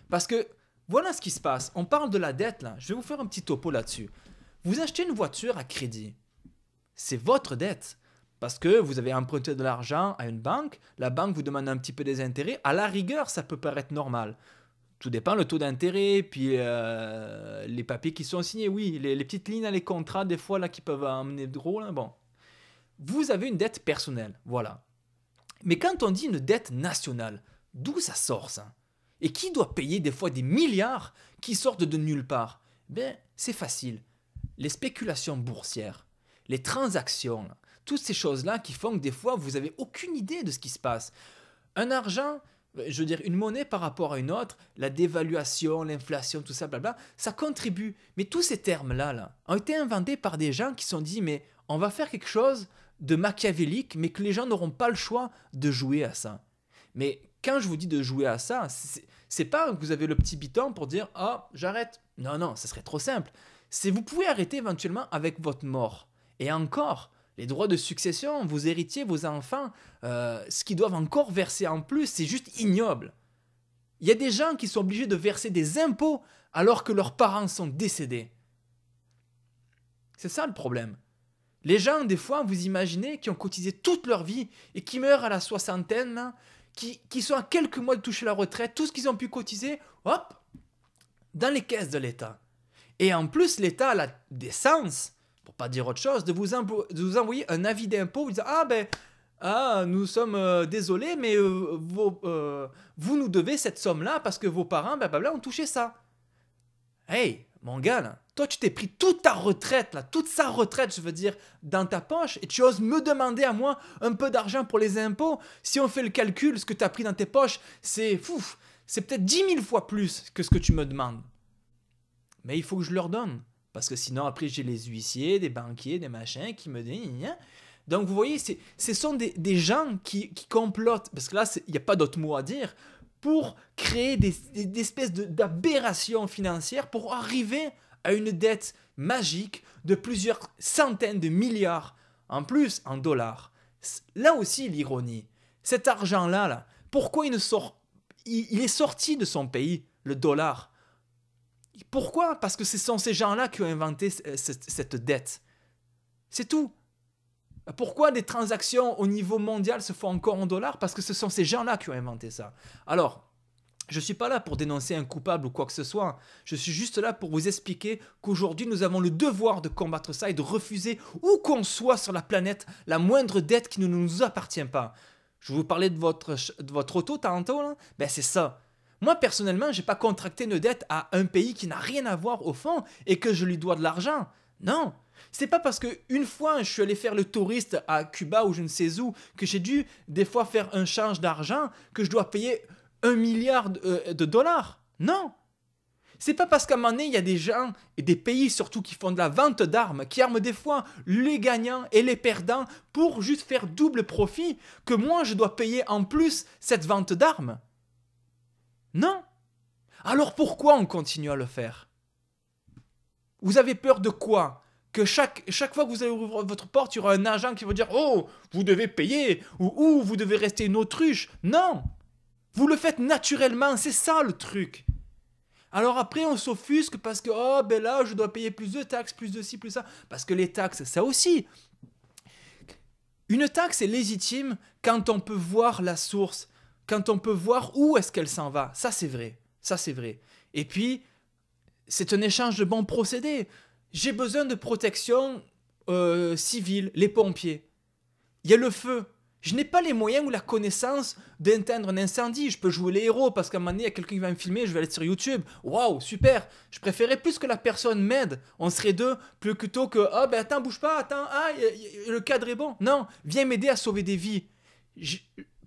S1: Parce que, voilà ce qui se passe. On parle de la dette, là. Je vais vous faire un petit topo là-dessus. Vous achetez une voiture à crédit. C'est votre dette. Parce que vous avez emprunté de l'argent à une banque. La banque vous demande un petit peu des intérêts. À la rigueur, ça peut paraître normal. Tout dépend le taux d'intérêt, puis les papiers qui sont signés. Oui, les petites lignes dans les contrats, des fois, là, qui peuvent amener de gros. Là, bon. Vous avez une dette personnelle, voilà. Mais quand on dit une dette nationale, d'où ça sort, ça? Et qui doit payer des fois des milliards qui sortent de nulle part? C'est facile. les spéculations boursières, les transactions, là, toutes ces choses-là qui font que des fois, vous n'avez aucune idée de ce qui se passe. Un argent, je veux dire, une monnaie par rapport à une autre, la dévaluation, l'inflation, tout ça, blabla, ça contribue. Mais tous ces termes-là là, ont été inventés par des gens qui se sont dit, mais on va faire quelque chose de machiavélique, mais que les gens n'auront pas le choix de jouer à ça. Mais quand je vous dis de jouer à ça, c'est pas que vous avez le petit biton pour dire, ah, j'arrête. Non, non, ça serait trop simple. C'est vous pouvez arrêter éventuellement avec votre mort. Et encore, les droits de succession, vos héritiers, vos enfants, ce qu'ils doivent encore verser en plus, c'est juste ignoble. Il y a des gens qui sont obligés de verser des impôts alors que leurs parents sont décédés. C'est ça le problème. Les gens, des fois, vous imaginez, qui ont cotisé toute leur vie et qui meurent à la soixantaine, là, qui sont à quelques mois de toucher la retraite, tout ce qu'ils ont pu cotiser, hop, dans les caisses de l'État. Et en plus, l'État a la décence, pour pas dire autre chose, de vous envoyer un avis d'impôt, vous disant, nous sommes désolés, mais vous nous devez cette somme-là parce que vos parents, blablabla, ont touché ça. Hey, mon gars, là, toi tu t'es pris toute ta retraite, là, toute sa retraite, je veux dire, dans ta poche, et tu oses me demander à moi un peu d'argent pour les impôts. Si on fait le calcul, ce que tu as pris dans tes poches, c'est peut-être 10 000 fois plus que ce que tu me demandes. Mais il faut que je leur donne, parce que sinon après j'ai les huissiers, des banquiers, des machins qui me disent... Donc vous voyez, ce sont des gens qui complotent, parce que là, il n'y a pas d'autre mot à dire, pour créer des espèces d'aberrations financières pour arriver à une dette magique de plusieurs centaines de milliards, en plus en dollars. Là aussi l'ironie. Cet argent-là, là, pourquoi il est sorti de son pays, le dollar? Pourquoi? Parce que ce sont ces gens-là qui ont inventé cette dette. C'est tout. Pourquoi des transactions au niveau mondial se font encore en dollars? Parce que ce sont ces gens-là qui ont inventé ça. Alors, je ne suis pas là pour dénoncer un coupable ou quoi que ce soit. Je suis juste là pour vous expliquer qu'aujourd'hui, nous avons le devoir de combattre ça et de refuser, où qu'on soit sur la planète, la moindre dette qui ne nous appartient pas. Je vous parlais de votre auto tantôt, là. Ben, c'est ça. Moi, personnellement, je n'ai pas contracté une dette à un pays qui n'a rien à voir au fond et que je lui dois de l'argent. Non. C'est pas parce qu'une fois je suis allé faire le touriste à Cuba ou je ne sais où que j'ai dû des fois faire un change d'argent que je dois payer 1 milliard de dollars. Non. C'est pas parce qu'à un moment donné il y a des gens et des pays surtout qui font de la vente d'armes, qui arment des fois les gagnants et les perdants pour juste faire double profit que moi je dois payer en plus cette vente d'armes. Non. Alors pourquoi on continue à le faire? Vous avez peur de quoi? Que chaque fois que vous allez ouvrir votre porte, il y aura un agent qui va dire « Oh, vous devez payer » ou « vous devez rester une autruche ». Non. Vous le faites naturellement, c'est ça le truc. Alors après, on s'offusque parce que « Oh, ben là, je dois payer plus de taxes, plus de ci, plus ça ». Parce que les taxes, ça aussi. Une taxe est légitime quand on peut voir la source, quand on peut voir où est-ce qu'elle s'en va. Ça, c'est vrai. Ça, c'est vrai. Et puis, c'est un échange de bons procédés. J'ai besoin de protection civile, les pompiers. Il y a le feu. Je n'ai pas les moyens ou la connaissance d'éteindre un incendie. Je peux jouer les héros parce qu'à un moment donné, il y a quelqu'un qui va me filmer, je vais aller sur YouTube. Waouh, super. Je préférais plus que la personne m'aide. On serait deux plutôt que « Ah ben attends, bouge pas, attends, le cadre est bon. » Non, viens m'aider à sauver des vies.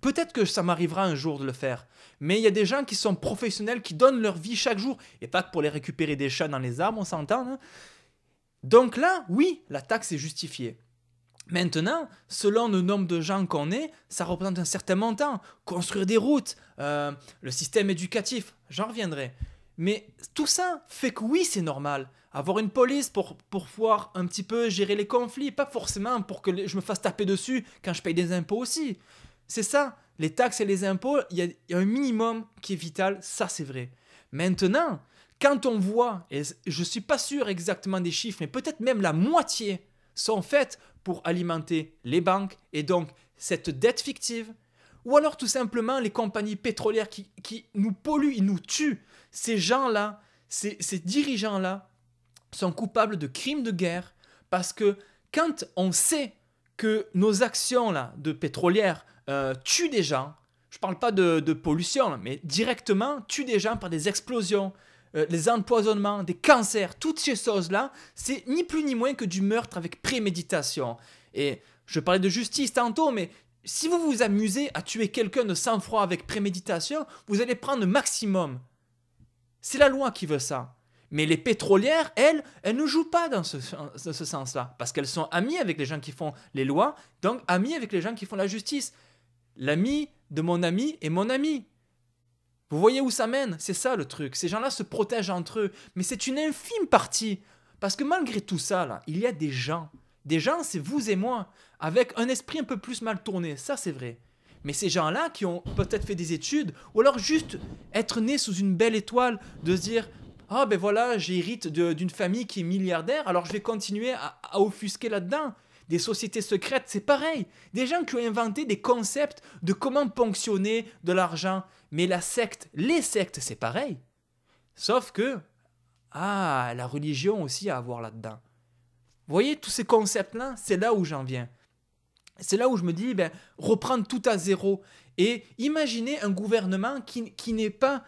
S1: Peut-être que ça m'arrivera un jour de le faire. Mais il y a des gens qui sont professionnels, qui donnent leur vie chaque jour. Et pas que pour les récupérer des chats dans les arbres, on s'entend, hein. Donc là, oui, la taxe est justifiée. Maintenant, selon le nombre de gens qu'on est, ça représente un certain montant. Construire des routes, le système éducatif, j'en reviendrai. Mais tout ça fait que oui, c'est normal. Avoir une police pour pouvoir un petit peu gérer les conflits, pas forcément pour que je me fasse taper dessus quand je paye des impôts aussi. C'est ça, les taxes et les impôts, il y a un minimum qui est vital, ça c'est vrai. Maintenant, quand on voit, et je ne suis pas sûr exactement des chiffres, mais peut-être même la moitié sont faites pour alimenter les banques et donc cette dette fictive, ou alors tout simplement les compagnies pétrolières qui nous polluent, ils nous tuent. Ces gens-là, ces dirigeants-là sont coupables de crimes de guerre parce que quand on sait que nos actions là, de pétrolières tuent des gens, je ne parle pas de pollution, mais directement tuent des gens par des explosions, les empoisonnements, des cancers, toutes ces choses-là, c'est ni plus ni moins que du meurtre avec préméditation. Et je parlais de justice tantôt, mais si vous vous amusez à tuer quelqu'un de sang-froid avec préméditation, vous allez prendre le maximum. C'est la loi qui veut ça. Mais les pétrolières, elles ne jouent pas dans ce sens-là. Parce qu'elles sont amies avec les gens qui font les lois, donc amies avec les gens qui font la justice. L'ami de mon ami est mon ami. Vous voyez où ça mène? C'est ça le truc. Ces gens-là se protègent entre eux. Mais c'est une infime partie. Parce que malgré tout ça, là, il y a des gens. Des gens, c'est vous et moi. Avec un esprit un peu plus mal tourné. Ça, c'est vrai. Mais ces gens-là qui ont peut-être fait des études, ou alors juste être nés sous une belle étoile, de se dire... Ah ben voilà, j'hérite d'une famille qui est milliardaire, alors je vais continuer à offusquer là-dedans. Des sociétés secrètes, c'est pareil. Des gens qui ont inventé des concepts de comment ponctionner de l'argent. Mais la secte, les sectes, c'est pareil. Sauf que, la religion aussi à avoir là-dedans. Vous voyez, tous ces concepts-là, c'est là où j'en viens. C'est là où je me dis, reprendre tout à zéro. Et imaginez un gouvernement qui n'ait pas...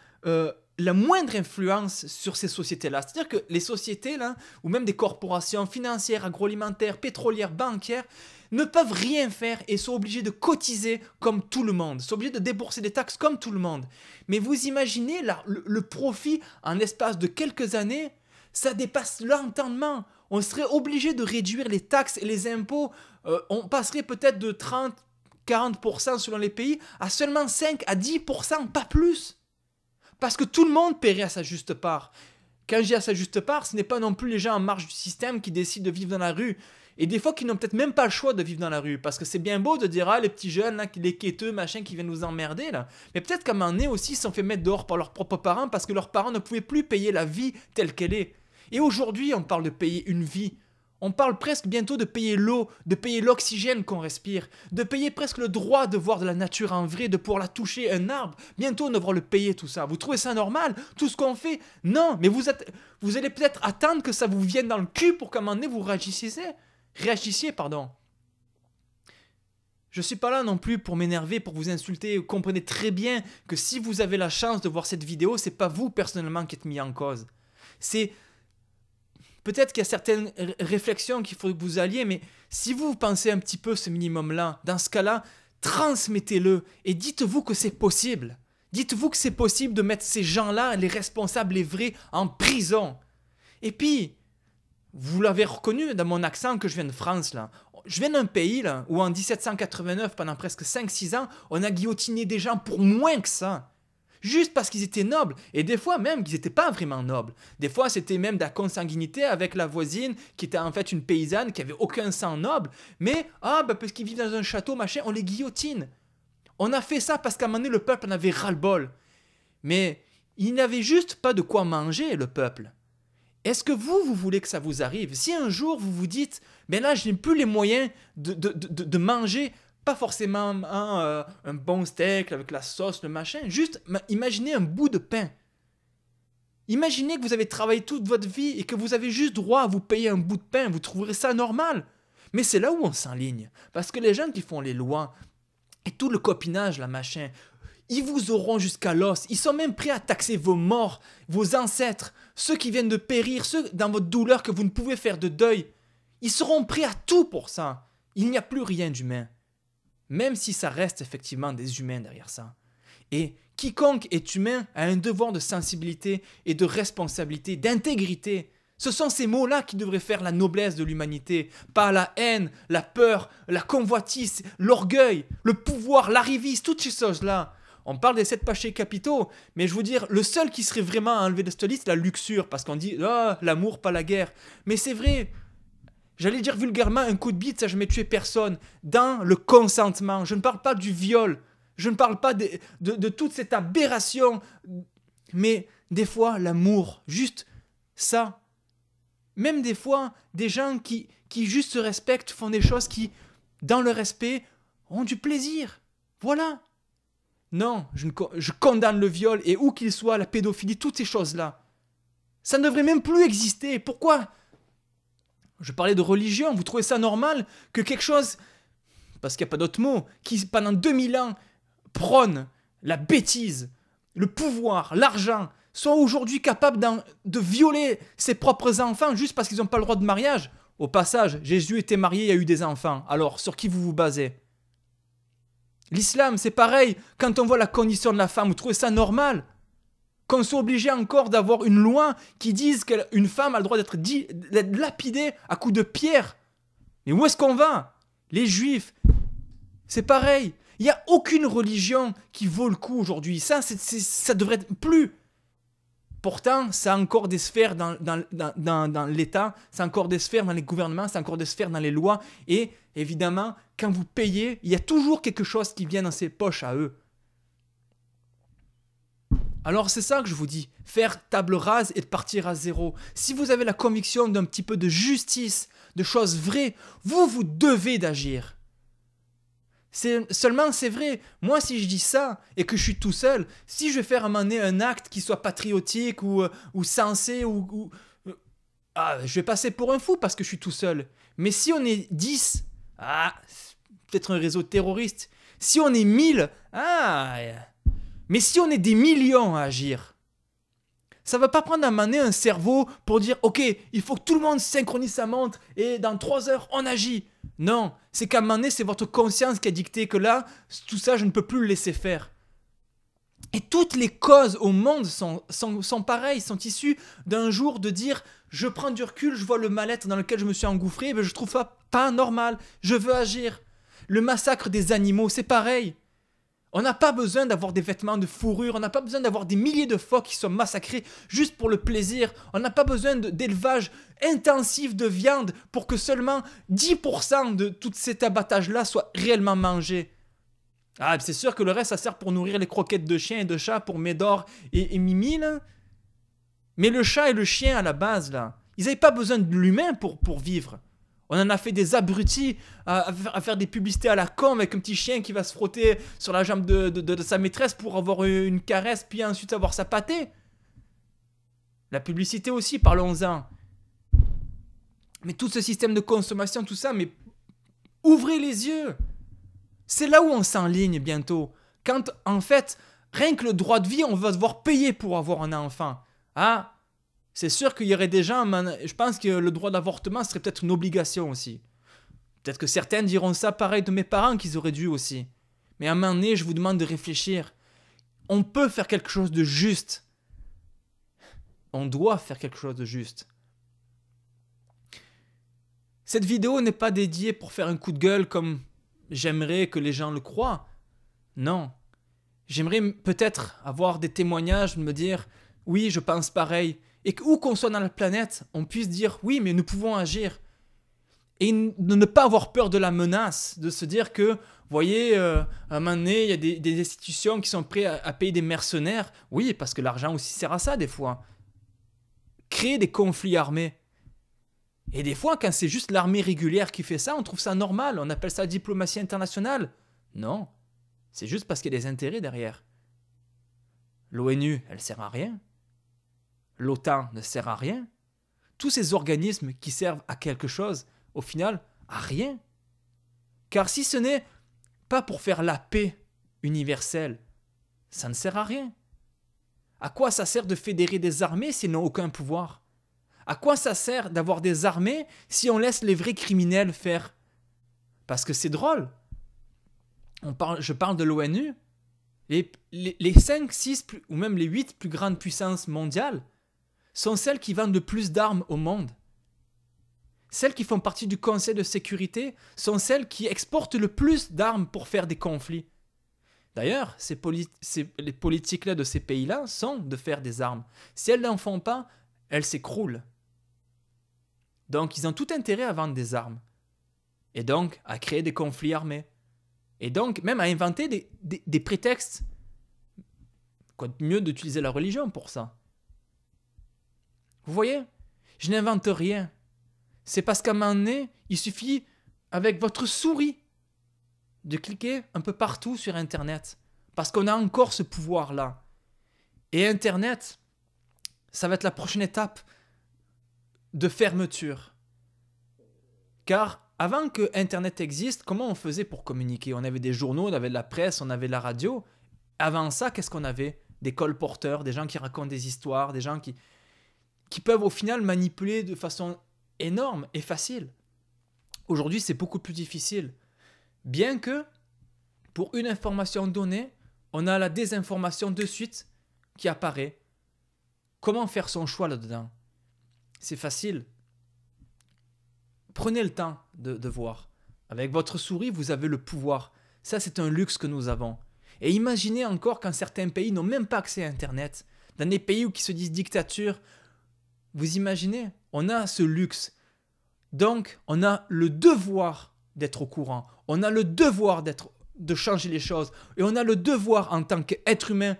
S1: la moindre influence sur ces sociétés-là. C'est-à-dire que les sociétés, là, ou même des corporations financières, agroalimentaires, pétrolières, bancaires, ne peuvent rien faire et sont obligés de cotiser comme tout le monde, sont obligés de débourser des taxes comme tout le monde. Mais vous imaginez le profit en l'espace de quelques années, ça dépasse l'entendement. On serait obligé de réduire les taxes et les impôts. On passerait peut-être de 30-40% selon les pays à seulement 5 à 10%, pas plus. Parce que tout le monde paierait à sa juste part. Quand je dis à sa juste part, ce n'est pas non plus les gens en marge du système qui décident de vivre dans la rue. Et des fois, qui n'ont peut-être même pas le choix de vivre dans la rue. Parce que c'est bien beau de dire, les petits jeunes, là, les quêteux, machin, qui viennent nous emmerder, là. Mais peut-être qu'à un moment donné aussi, ils se sont fait mettre dehors par leurs propres parents parce que leurs parents ne pouvaient plus payer la vie telle qu'elle est. Et aujourd'hui, on parle de payer une vie. On parle presque bientôt de payer l'eau, de payer l'oxygène qu'on respire, de payer presque le droit de voir de la nature en vrai, de pouvoir la toucher, un arbre. Bientôt, on devra le payer tout ça. Vous trouvez ça normal, tout ce qu'on fait? Non, mais vous allez peut-être attendre que ça vous vienne dans le cul pour qu'à un moment donné, vous réagissiez, pardon. Je ne suis pas là non plus pour m'énerver, pour vous insulter. Vous comprenez très bien que si vous avez la chance de voir cette vidéo, c'est pas vous personnellement qui êtes mis en cause. C'est... Peut-être qu'il y a certaines réflexions qu'il faut que vous alliez, mais si vous pensez un petit peu ce minimum-là, dans ce cas-là, transmettez-le et dites-vous que c'est possible. Dites-vous que c'est possible de mettre ces gens-là, les responsables, les vrais, en prison. Et puis, vous l'avez reconnu dans mon accent que je viens de France, là. Je viens d'un pays là, où en 1789, pendant presque 5-6 ans, on a guillotiné des gens pour moins que ça. Juste parce qu'ils étaient nobles. Et des fois même qu'ils n'étaient pas vraiment nobles. Des fois c'était même de la consanguinité avec la voisine qui était en fait une paysanne qui avait aucun sang noble. Mais parce qu'ils vivent dans un château, machin, on les guillotine. On a fait ça parce qu'à un moment donné le peuple en avait ras-le-bol. Mais il n'avait juste pas de quoi manger le peuple. Est-ce que vous voulez que ça vous arrive? Si un jour vous vous dites, là je n'ai plus les moyens de manger... Pas forcément un bon steak avec la sauce, le machin. Juste imaginez un bout de pain. Imaginez que vous avez travaillé toute votre vie et que vous avez juste droit à vous payer un bout de pain. Vous trouverez ça normal. Mais c'est là où on s'enligne. Parce que les gens qui font les lois et tout le copinage, la machin, ils vous auront jusqu'à l'os. Ils sont même prêts à taxer vos morts, vos ancêtres, ceux qui viennent de périr, ceux dans votre douleur que vous ne pouvez faire de deuil. Ils seront prêts à tout pour ça. Il n'y a plus rien d'humain. Même si ça reste effectivement des humains derrière ça. Et quiconque est humain a un devoir de sensibilité et de responsabilité, d'intégrité. Ce sont ces mots-là qui devraient faire la noblesse de l'humanité, pas la haine, la peur, la convoitise, l'orgueil, le pouvoir, l'arrivisme, toutes ces choses-là. On parle des 7 péchés capitaux, mais je veux dire, le seul qui serait vraiment enlevé de cette liste, c'est la luxure, parce qu'on dit « l'amour, pas la guerre ». Mais c'est vrai. J'allais dire vulgairement, un coup de bite, ça je n'ai tué personne. Dans le consentement, je ne parle pas du viol, je ne parle pas de toute cette aberration, mais des fois l'amour, juste ça. Même des fois, des gens qui juste se respectent, font des choses qui, dans le respect, ont du plaisir. Voilà. Non, je condamne le viol et où qu'il soit, la pédophilie, toutes ces choses-là. Ça ne devrait même plus exister. Pourquoi ? Je parlais de religion, vous trouvez ça normal que quelque chose, parce qu'il n'y a pas d'autre mot, qui pendant 2000 ans prône la bêtise, le pouvoir, l'argent, soit aujourd'hui capable de violer ses propres enfants juste parce qu'ils n'ont pas le droit de mariage. Au passage, Jésus était marié et a eu des enfants. Alors, sur qui vous vous basez? L'islam, c'est pareil. Quand on voit la condition de la femme, vous trouvez ça normal? Qu'on soit obligé encore d'avoir une loi qui dise qu'une femme a le droit d'être lapidée à coups de pierre. Mais où est-ce qu'on va? Les juifs, c'est pareil. Il n'y a aucune religion qui vaut le coup aujourd'hui. Ça devrait être plus. Pourtant, ça a encore des sphères dans l'État, ça a encore des sphères dans les gouvernements, ça a encore des sphères dans les lois. Et évidemment, quand vous payez, il y a toujours quelque chose qui vient dans ses poches à eux. Alors c'est ça que je vous dis, faire table rase et de partir à zéro. Si vous avez la conviction d'un petit peu de justice, de choses vraies, vous devez d'agir. Seulement c'est vrai, moi si je dis ça et que je suis tout seul, si je vais faire à un moment donné un acte qui soit patriotique ou sensé, je vais passer pour un fou parce que je suis tout seul. Mais si on est 10, peut-être un réseau terroriste. Si on est 1000, mais si on est des millions à agir, ça ne va pas prendre à un moment donné un cerveau pour dire « Ok, il faut que tout le monde synchronise sa montre et dans 3 heures, on agit ». Non, c'est qu'à un moment donné, c'est votre conscience qui a dicté que là, tout ça, je ne peux plus le laisser faire. Et toutes les causes au monde sont pareilles, sont issues d'un jour de dire « Je prends du recul, je vois le mal-être dans lequel je me suis engouffré, mais je trouve ça pas normal, je veux agir ». Le massacre des animaux, c'est pareil. On n'a pas besoin d'avoir des vêtements de fourrure, on n'a pas besoin d'avoir des milliers de phoques qui sont massacrés juste pour le plaisir. On n'a pas besoin d'élevage intensif de viande pour que seulement 10% de tout cet abattage-là soit réellement mangé. C'est sûr que le reste, ça sert pour nourrir les croquettes de chiens et de chats pour Médor et Mimi, là. Mais le chat et le chien, à la base, là, ils n'avaient pas besoin de l'humain pour vivre. On en a fait des abrutis à faire des publicités à la con avec un petit chien qui va se frotter sur la jambe de sa maîtresse pour avoir une caresse, puis ensuite avoir sa pâtée. La publicité aussi, parlons-en. Mais tout ce système de consommation, tout ça, mais ouvrez les yeux. C'est là où on s'enligne bientôt. Quand, en fait, rien que le droit de vie, on va devoir payer pour avoir un enfant. C'est sûr qu'il y aurait des gens, je pense que le droit d'avortement serait peut-être une obligation aussi. Peut-être que certains diront ça pareil de mes parents qu'ils auraient dû aussi. Mais à un moment donné, je vous demande de réfléchir. On peut faire quelque chose de juste. On doit faire quelque chose de juste. Cette vidéo n'est pas dédiée pour faire un coup de gueule comme j'aimerais que les gens le croient. Non. J'aimerais peut-être avoir des témoignages, me dire « Oui, je pense pareil ». Et où qu'on soit dans la planète, on puisse dire « Oui, mais nous pouvons agir ». Et de ne pas avoir peur de la menace, de se dire que, vous voyez, à un moment donné, il y a des institutions qui sont prêtes à payer des mercenaires. Oui, parce que l'argent aussi sert à ça des fois. Créer des conflits armés. Et des fois, quand c'est juste l'armée régulière qui fait ça, on trouve ça normal. On appelle ça diplomatie internationale. Non, c'est juste parce qu'il y a des intérêts derrière. L'ONU, elle sert à rien. L'OTAN ne sert à rien. Tous ces organismes qui servent à quelque chose, au final, à rien. Car si ce n'est pas pour faire la paix universelle, ça ne sert à rien. À quoi ça sert de fédérer des armées s'ils n'ont aucun pouvoir? À quoi ça sert d'avoir des armées si on laisse les vrais criminels faire? Parce que c'est drôle. Je parle de l'ONU. Les 5, 6 ou même les 8 plus grandes puissances mondiales sont celles qui vendent le plus d'armes au monde. Celles qui font partie du Conseil de sécurité sont celles qui exportent le plus d'armes pour faire des conflits. D'ailleurs, les politiques-là de ces pays-là sont de faire des armes. Si elles n'en font pas, elles s'écroulent. Donc, ils ont tout intérêt à vendre des armes. Et donc, à créer des conflits armés. Et donc, même à inventer des prétextes. Quoi de mieux d'utiliser la religion pour ça? Vous voyez? Je n'invente rien. C'est parce qu'à un moment donné, il suffit, avec votre souris, de cliquer un peu partout sur Internet. Parce qu'on a encore ce pouvoir-là. Et Internet, ça va être la prochaine étape de fermeture. Car avant que Internet existe, comment on faisait pour communiquer? On avait des journaux, on avait de la presse, on avait de la radio. Avant ça, qu'est-ce qu'on avait? des colporteurs, des gens qui racontent des histoires, des gens qui peuvent au final manipuler de façon énorme et facile. Aujourd'hui, c'est beaucoup plus difficile. Bien que, pour une information donnée, on a la désinformation de suite qui apparaît. Comment faire son choix là-dedans? C'est facile. Prenez le temps de voir. Avec votre souris, vous avez le pouvoir. Ça, c'est un luxe que nous avons. Et imaginez encore qu'un certains pays n'ont même pas accès à Internet. Dans des pays qui se disent dictature, vous imaginez, on a ce luxe. Donc, on a le devoir d'être au courant. On a le devoir de changer les choses. Et on a le devoir, en tant qu'être humain,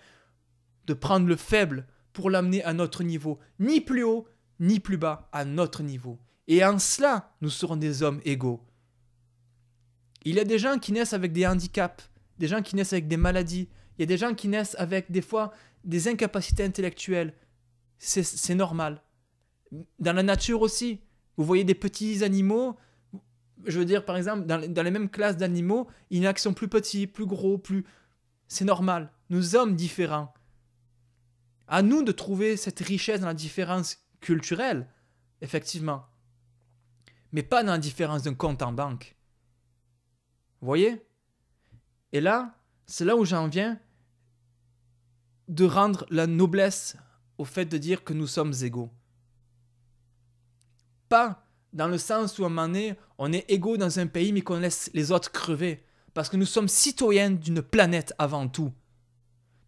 S1: de prendre le faible pour l'amener à notre niveau. Ni plus haut, ni plus bas, à notre niveau. Et en cela, nous serons des hommes égaux. Il y a des gens qui naissent avec des handicaps, des gens qui naissent avec des maladies, il y a des gens qui naissent avec des fois des incapacités intellectuelles. C'est normal. Dans la nature aussi, vous voyez des petits animaux, je veux dire par exemple, dans les mêmes classes d'animaux, il y en a qui sont plus petits, plus gros, plus... C'est normal. Nous sommes différents. À nous de trouver cette richesse dans la différence culturelle, effectivement. Mais pas dans la différence d'un compte en banque. Vous voyez? Et là, c'est là où j'en viens de rendre la noblesse au fait de dire que nous sommes égaux. Pas dans le sens où à un moment donné, on est égaux dans un pays mais qu'on laisse les autres crever. Parce que nous sommes citoyens d'une planète avant tout.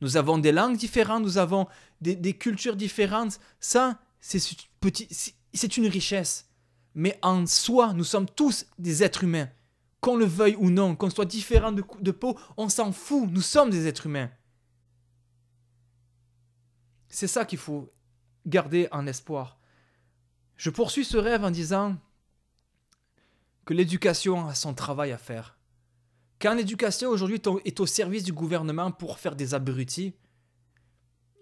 S1: Nous avons des langues différentes, nous avons des cultures différentes. Ça, c'est une richesse. Mais en soi, nous sommes tous des êtres humains. Qu'on le veuille ou non, qu'on soit différent de peau, on s'en fout, nous sommes des êtres humains. C'est ça qu'il faut garder en espoir. Je poursuis ce rêve en disant que l'éducation a son travail à faire. Quand l'éducation aujourd'hui est au service du gouvernement pour faire des abrutis,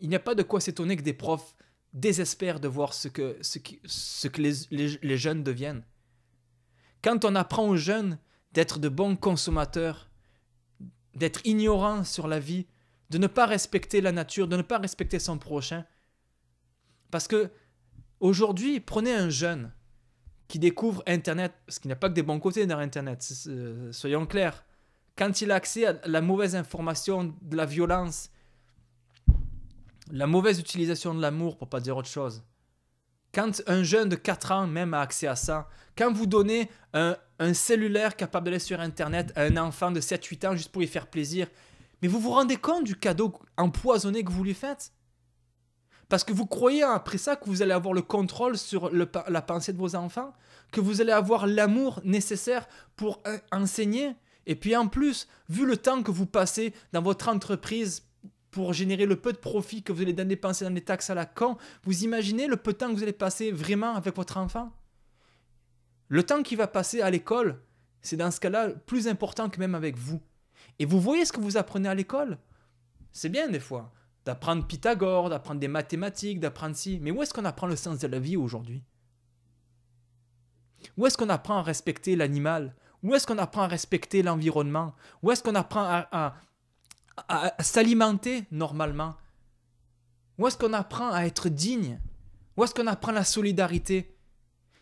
S1: il n'y a pas de quoi s'étonner que des profs désespèrent de voir ce que les jeunes deviennent. Quand on apprend aux jeunes d'être de bons consommateurs, d'être ignorants sur la vie, de ne pas respecter la nature, de ne pas respecter son prochain. Parce que aujourd'hui, prenez un jeune qui découvre Internet, parce qu'il n'y a pas que des bons côtés dans Internet, soyons clairs. Quand il a accès à la mauvaise information, de la violence, la mauvaise utilisation de l'amour, pour ne pas dire autre chose. Quand un jeune de 4 ans même a accès à ça, quand vous donnez un cellulaire capable d'aller sur Internet à un enfant de 7-8 ans juste pour lui faire plaisir, mais vous vous rendez compte du cadeau empoisonné que vous lui faites? Parce que vous croyez après ça que vous allez avoir le contrôle sur la pensée de vos enfants, que vous allez avoir l'amour nécessaire pour enseigner. Et puis en plus, vu le temps que vous passez dans votre entreprise pour générer le peu de profit que vous allez dépenser dans les taxes à la con, vous imaginez le peu de temps que vous allez passer vraiment avec votre enfant? Le temps qu'il va passer à l'école, c'est dans ce cas-là plus important que même avec vous. Et vous voyez ce que vous apprenez à l'école? C'est bien des fois d'apprendre Pythagore, d'apprendre des mathématiques, d'apprendre ci. Mais où est-ce qu'on apprend le sens de la vie aujourd'hui? Où est-ce qu'on apprend à respecter l'animal? Où est-ce qu'on apprend à respecter l'environnement? Où est-ce qu'on apprend à s'alimenter normalement? Où est-ce qu'on apprend à être digne? Où est-ce qu'on apprend la solidarité?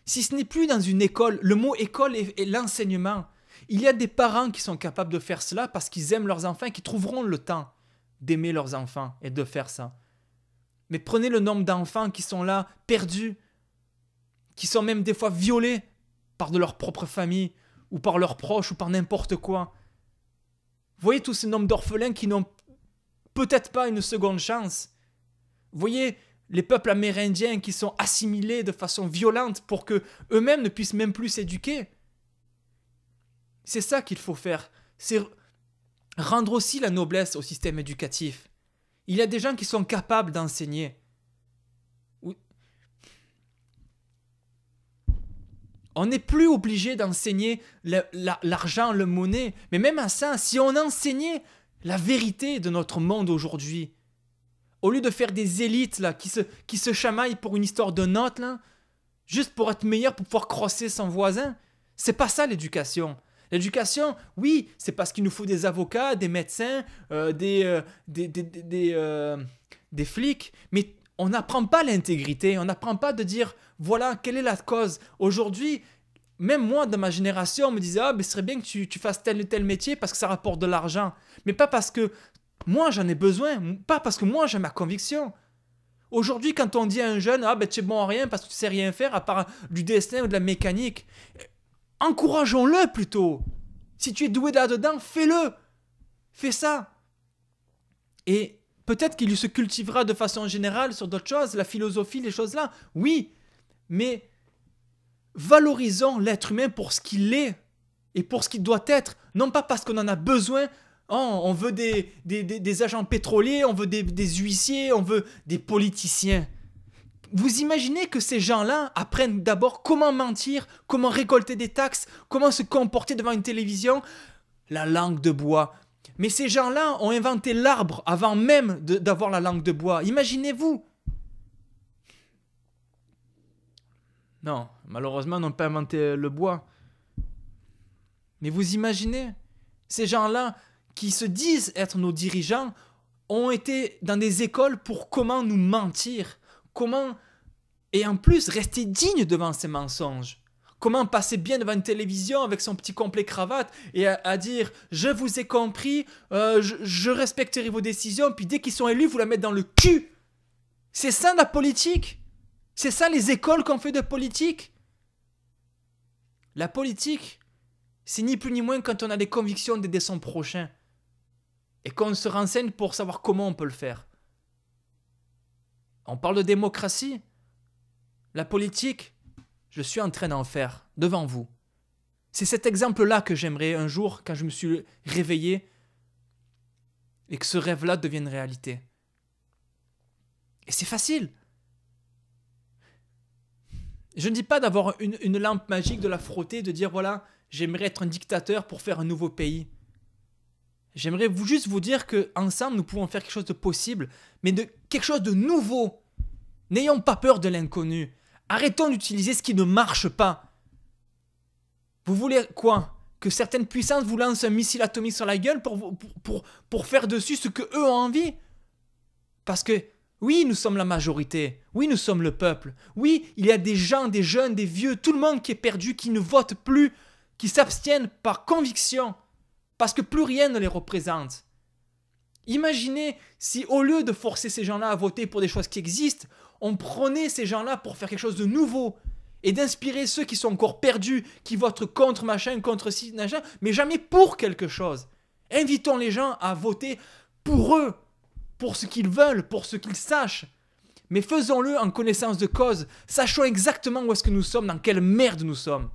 S1: Si ce n'est plus dans une école, le mot école est l'enseignement. Il y a des parents qui sont capables de faire cela parce qu'ils aiment leurs enfants et qui trouveront le temps d'aimer leurs enfants et de faire ça. Mais prenez le nombre d'enfants qui sont là, perdus, qui sont même des fois violés par de leur propre famille, ou par leurs proches, ou par n'importe quoi. Vous voyez tous ces nombres d'orphelins qui n'ont peut-être pas une seconde chance. Vous voyez les peuples amérindiens qui sont assimilés de façon violente pour que eux-mêmes ne puissent même plus s'éduquer. C'est ça qu'il faut faire. C'est rendre aussi la noblesse au système éducatif. Il y a des gens qui sont capables d'enseigner. On n'est plus obligé d'enseigner l'argent, le monnaie. Mais même à ça, si on enseignait la vérité de notre monde aujourd'hui, au lieu de faire des élites là, qui se chamaillent pour une histoire de notes, là, juste pour être meilleur, pour pouvoir crosser son voisin, c'est pas ça l'éducation. L'éducation, oui, c'est parce qu'il nous faut des avocats, des médecins, des des flics, mais on n'apprend pas l'intégrité, on n'apprend pas de dire, voilà, quelle est la cause. Aujourd'hui, même moi, dans ma génération, on me disait, ah, mais ce serait bien que tu fasses tel ou tel métier parce que ça rapporte de l'argent. Mais pas parce que moi, j'en ai besoin, pas parce que moi, j'ai ma conviction. Aujourd'hui, quand on dit à un jeune, ah, ben, tu es bon à rien parce que tu sais rien faire à part du dessin ou de la mécanique, encourageons-le plutôt. Si tu es doué là-dedans, fais-le. Fais ça. Et peut-être qu'il se cultivera de façon générale sur d'autres choses, la philosophie, les choses là. Oui, mais valorisons l'être humain pour ce qu'il est et pour ce qu'il doit être. Non pas parce qu'on en a besoin. Oh, on veut des agents pétroliers, on veut des huissiers, on veut des politiciens. Vous imaginez que ces gens-là apprennent d'abord comment mentir, comment récolter des taxes, comment se comporter devant une télévision? La langue de bois. Mais ces gens-là ont inventé l'arbre avant même d'avoir la langue de bois. Imaginez-vous. Non, malheureusement, ils n'ont pas inventé le bois. Mais vous imaginez, ces gens-là qui se disent être nos dirigeants ont été dans des écoles pour comment nous mentir, comment, et en plus, rester digne devant ces mensonges. Comment passer bien devant une télévision avec son petit complet cravate et à dire « Je vous ai compris, je respecterai vos décisions », puis dès qu'ils sont élus, vous la mettez dans le cul. C'est ça la politique. C'est ça les écoles qu'on fait de politique. La politique, c'est ni plus ni moins quand on a des convictions d'aider son prochain et qu'on se renseigne pour savoir comment on peut le faire. On parle de démocratie. La politique, je suis en train d'en faire devant vous. C'est cet exemple-là que j'aimerais un jour, quand je me suis réveillé, et que ce rêve-là devienne réalité. Et c'est facile. Je ne dis pas d'avoir une lampe magique, de la frotter, de dire voilà, j'aimerais être un dictateur pour faire un nouveau pays. J'aimerais juste vous dire qu'ensemble, nous pouvons faire quelque chose de possible, mais de quelque chose de nouveau. N'ayons pas peur de l'inconnu. Arrêtons d'utiliser ce qui ne marche pas. Vous voulez quoi? Que certaines puissances vous lancent un missile atomique sur la gueule pour faire dessus ce qu'eux ont envie? Parce que, oui, nous sommes la majorité. Oui, nous sommes le peuple. Oui, il y a des gens, des jeunes, des vieux, tout le monde qui est perdu, qui ne vote plus, qui s'abstiennent par conviction, parce que plus rien ne les représente. Imaginez si, au lieu de forcer ces gens-là à voter pour des choses qui existent, on prenait ces gens-là pour faire quelque chose de nouveau et d'inspirer ceux qui sont encore perdus, qui votent contre machin, contre ci, machin, mais jamais pour quelque chose. Invitons les gens à voter pour eux, pour ce qu'ils veulent, pour ce qu'ils sachent. Mais faisons-le en connaissance de cause, sachons exactement où est-ce que nous sommes, dans quelle merde nous sommes.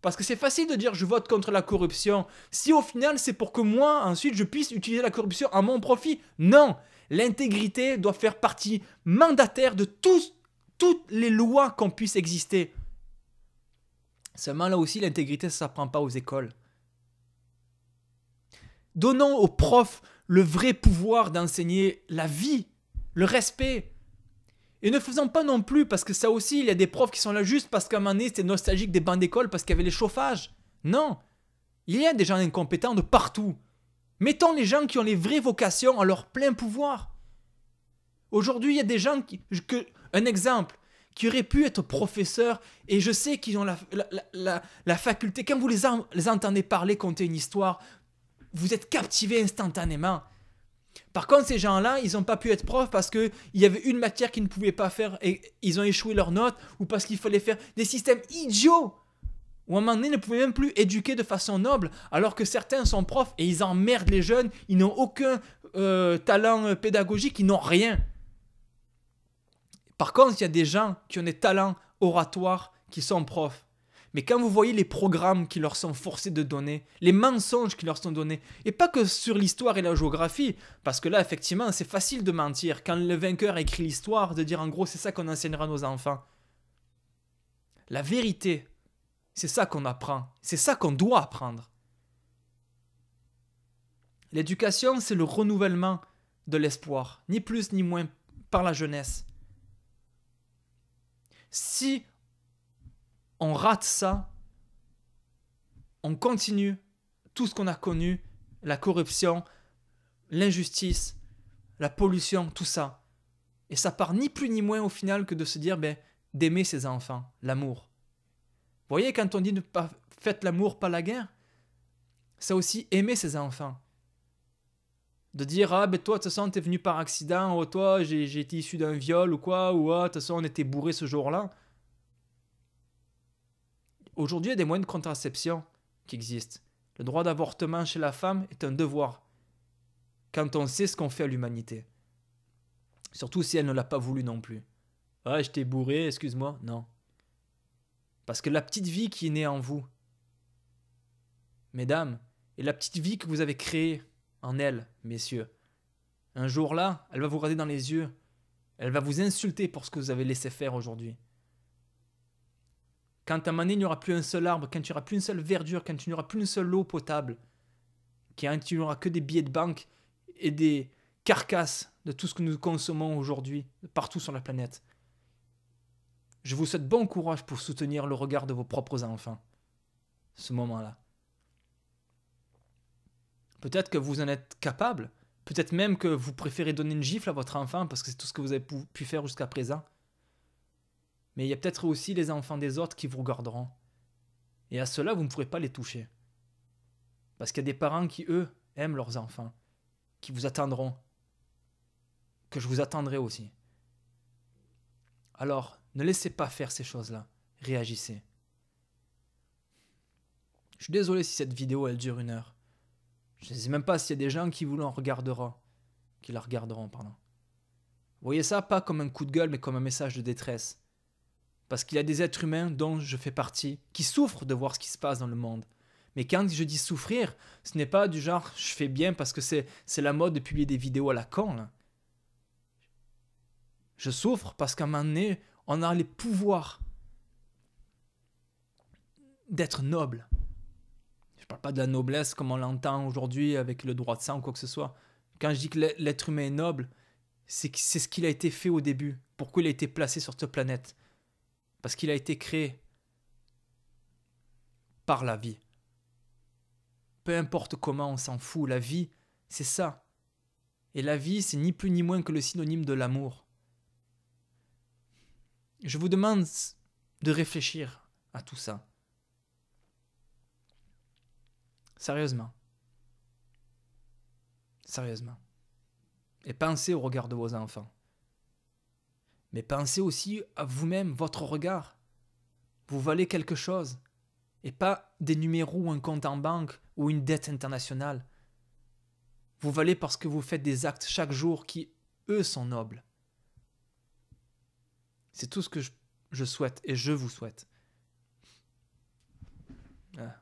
S1: Parce que c'est facile de dire je vote contre la corruption, si au final c'est pour que moi, ensuite, je puisse utiliser la corruption à mon profit. Non, l'intégrité doit faire partie mandataire de toutes les lois qu'on puisse exister. Seulement là aussi, l'intégrité, ça ne s'apprend pas aux écoles. Donnons aux profs le vrai pouvoir d'enseigner la vie, le respect. Et ne faisons pas non plus, parce que ça aussi, il y a des profs qui sont là juste parce qu'à un moment donné, c'était nostalgique des bancs d'école parce qu'il y avait les chauffages. Non, il y a des gens incompétents de partout. Mettons les gens qui ont les vraies vocations à leur plein pouvoir. Aujourd'hui, il y a des gens un exemple, qui auraient pu être professeurs, et je sais qu'ils ont la faculté, quand vous les entendez parler, conter une histoire, vous êtes captivé instantanément. Par contre, ces gens-là, ils n'ont pas pu être profs parce qu'il y avait une matière qu'ils ne pouvaient pas faire et ils ont échoué leurs notes, ou parce qu'il fallait faire des systèmes idiots où à un moment donné, ils ne pouvaient même plus éduquer de façon noble, alors que certains sont profs et ils emmerdent les jeunes, ils n'ont aucun talent pédagogique, ils n'ont rien. Par contre, il y a des gens qui ont des talents oratoires qui sont profs. Mais quand vous voyez les programmes qui leur sont forcés de donner, les mensonges qui leur sont donnés, et pas que sur l'histoire et la géographie, parce que là, effectivement, c'est facile de mentir. Quand le vainqueur écrit l'histoire, de dire en gros, c'est ça qu'on enseignera à nos enfants. La vérité, c'est ça qu'on apprend. C'est ça qu'on doit apprendre. L'éducation, c'est le renouvellement de l'espoir, ni plus ni moins, par la jeunesse. Si on rate ça, on continue tout ce qu'on a connu, la corruption, l'injustice, la pollution, tout ça. Et ça part ni plus ni moins au final que de se dire d'aimer ses enfants, l'amour. Vous voyez, quand on dit ne pas faites l'amour, pas la guerre, c'est aussi aimer ses enfants. De dire, toi, de toute façon, t'es venu par accident, toi, j'ai été issu d'un viol ou quoi, ou de toute façon, on était bourré ce jour-là. Aujourd'hui, il y a des moyens de contraception qui existent. Le droit d'avortement chez la femme est un devoir, quand on sait ce qu'on fait à l'humanité. Surtout si elle ne l'a pas voulu non plus. Ah, je t'ai bourré, excuse-moi. Non. Parce que la petite vie qui est née en vous, mesdames, et la petite vie que vous avez créée en elle, messieurs, un jour là, elle va vous regarder dans les yeux. Elle va vous insulter pour ce que vous avez laissé faire aujourd'hui. Quand à un moment donné, il n'y aura plus un seul arbre, quand il n'y aura plus une seule verdure, quand il n'y aura plus une seule eau potable, quand il n'y aura que des billets de banque et des carcasses de tout ce que nous consommons aujourd'hui, partout sur la planète. Je vous souhaite bon courage pour soutenir le regard de vos propres enfants, ce moment-là. Peut-être que vous en êtes capable, peut-être même que vous préférez donner une gifle à votre enfant parce que c'est tout ce que vous avez pu faire jusqu'à présent. Mais il y a peut-être aussi les enfants des autres qui vous regarderont. Et à ceux-là, vous ne pourrez pas les toucher. Parce qu'il y a des parents qui, eux, aiment leurs enfants, qui vous attendront, que je vous attendrai aussi. Alors, ne laissez pas faire ces choses-là. Réagissez. Je suis désolé si cette vidéo, elle dure 1 heure. Je ne sais même pas s'il y a des gens qui vous la regarderont. Vous voyez ça pas comme un coup de gueule, mais comme un message de détresse. Parce qu'il y a des êtres humains dont je fais partie, qui souffrent de voir ce qui se passe dans le monde. Mais quand je dis souffrir, ce n'est pas du genre je fais bien parce que c'est la mode de publier des vidéos à la con, là. Je souffre parce qu'à un moment donné, on a les pouvoirs d'être noble. Je ne parle pas de la noblesse comme on l'entend aujourd'hui avec le droit de sang ou quoi que ce soit. Quand je dis que l'être humain est noble, c'est ce qu'il a été fait au début. Pourquoi il a été placé sur cette planète? Parce qu'il a été créé par la vie. Peu importe comment, on s'en fout. La vie, c'est ça. Et la vie, c'est ni plus ni moins que le synonyme de l'amour. Je vous demande de réfléchir à tout ça. Sérieusement. Sérieusement. Et pensez au regard de vos enfants. Mais pensez aussi à vous-même, votre regard. Vous valez quelque chose. Et pas des numéros ou un compte en banque ou une dette internationale. Vous valez parce que vous faites des actes chaque jour qui, eux, sont nobles. C'est tout ce que je souhaite et je vous souhaite. Ah.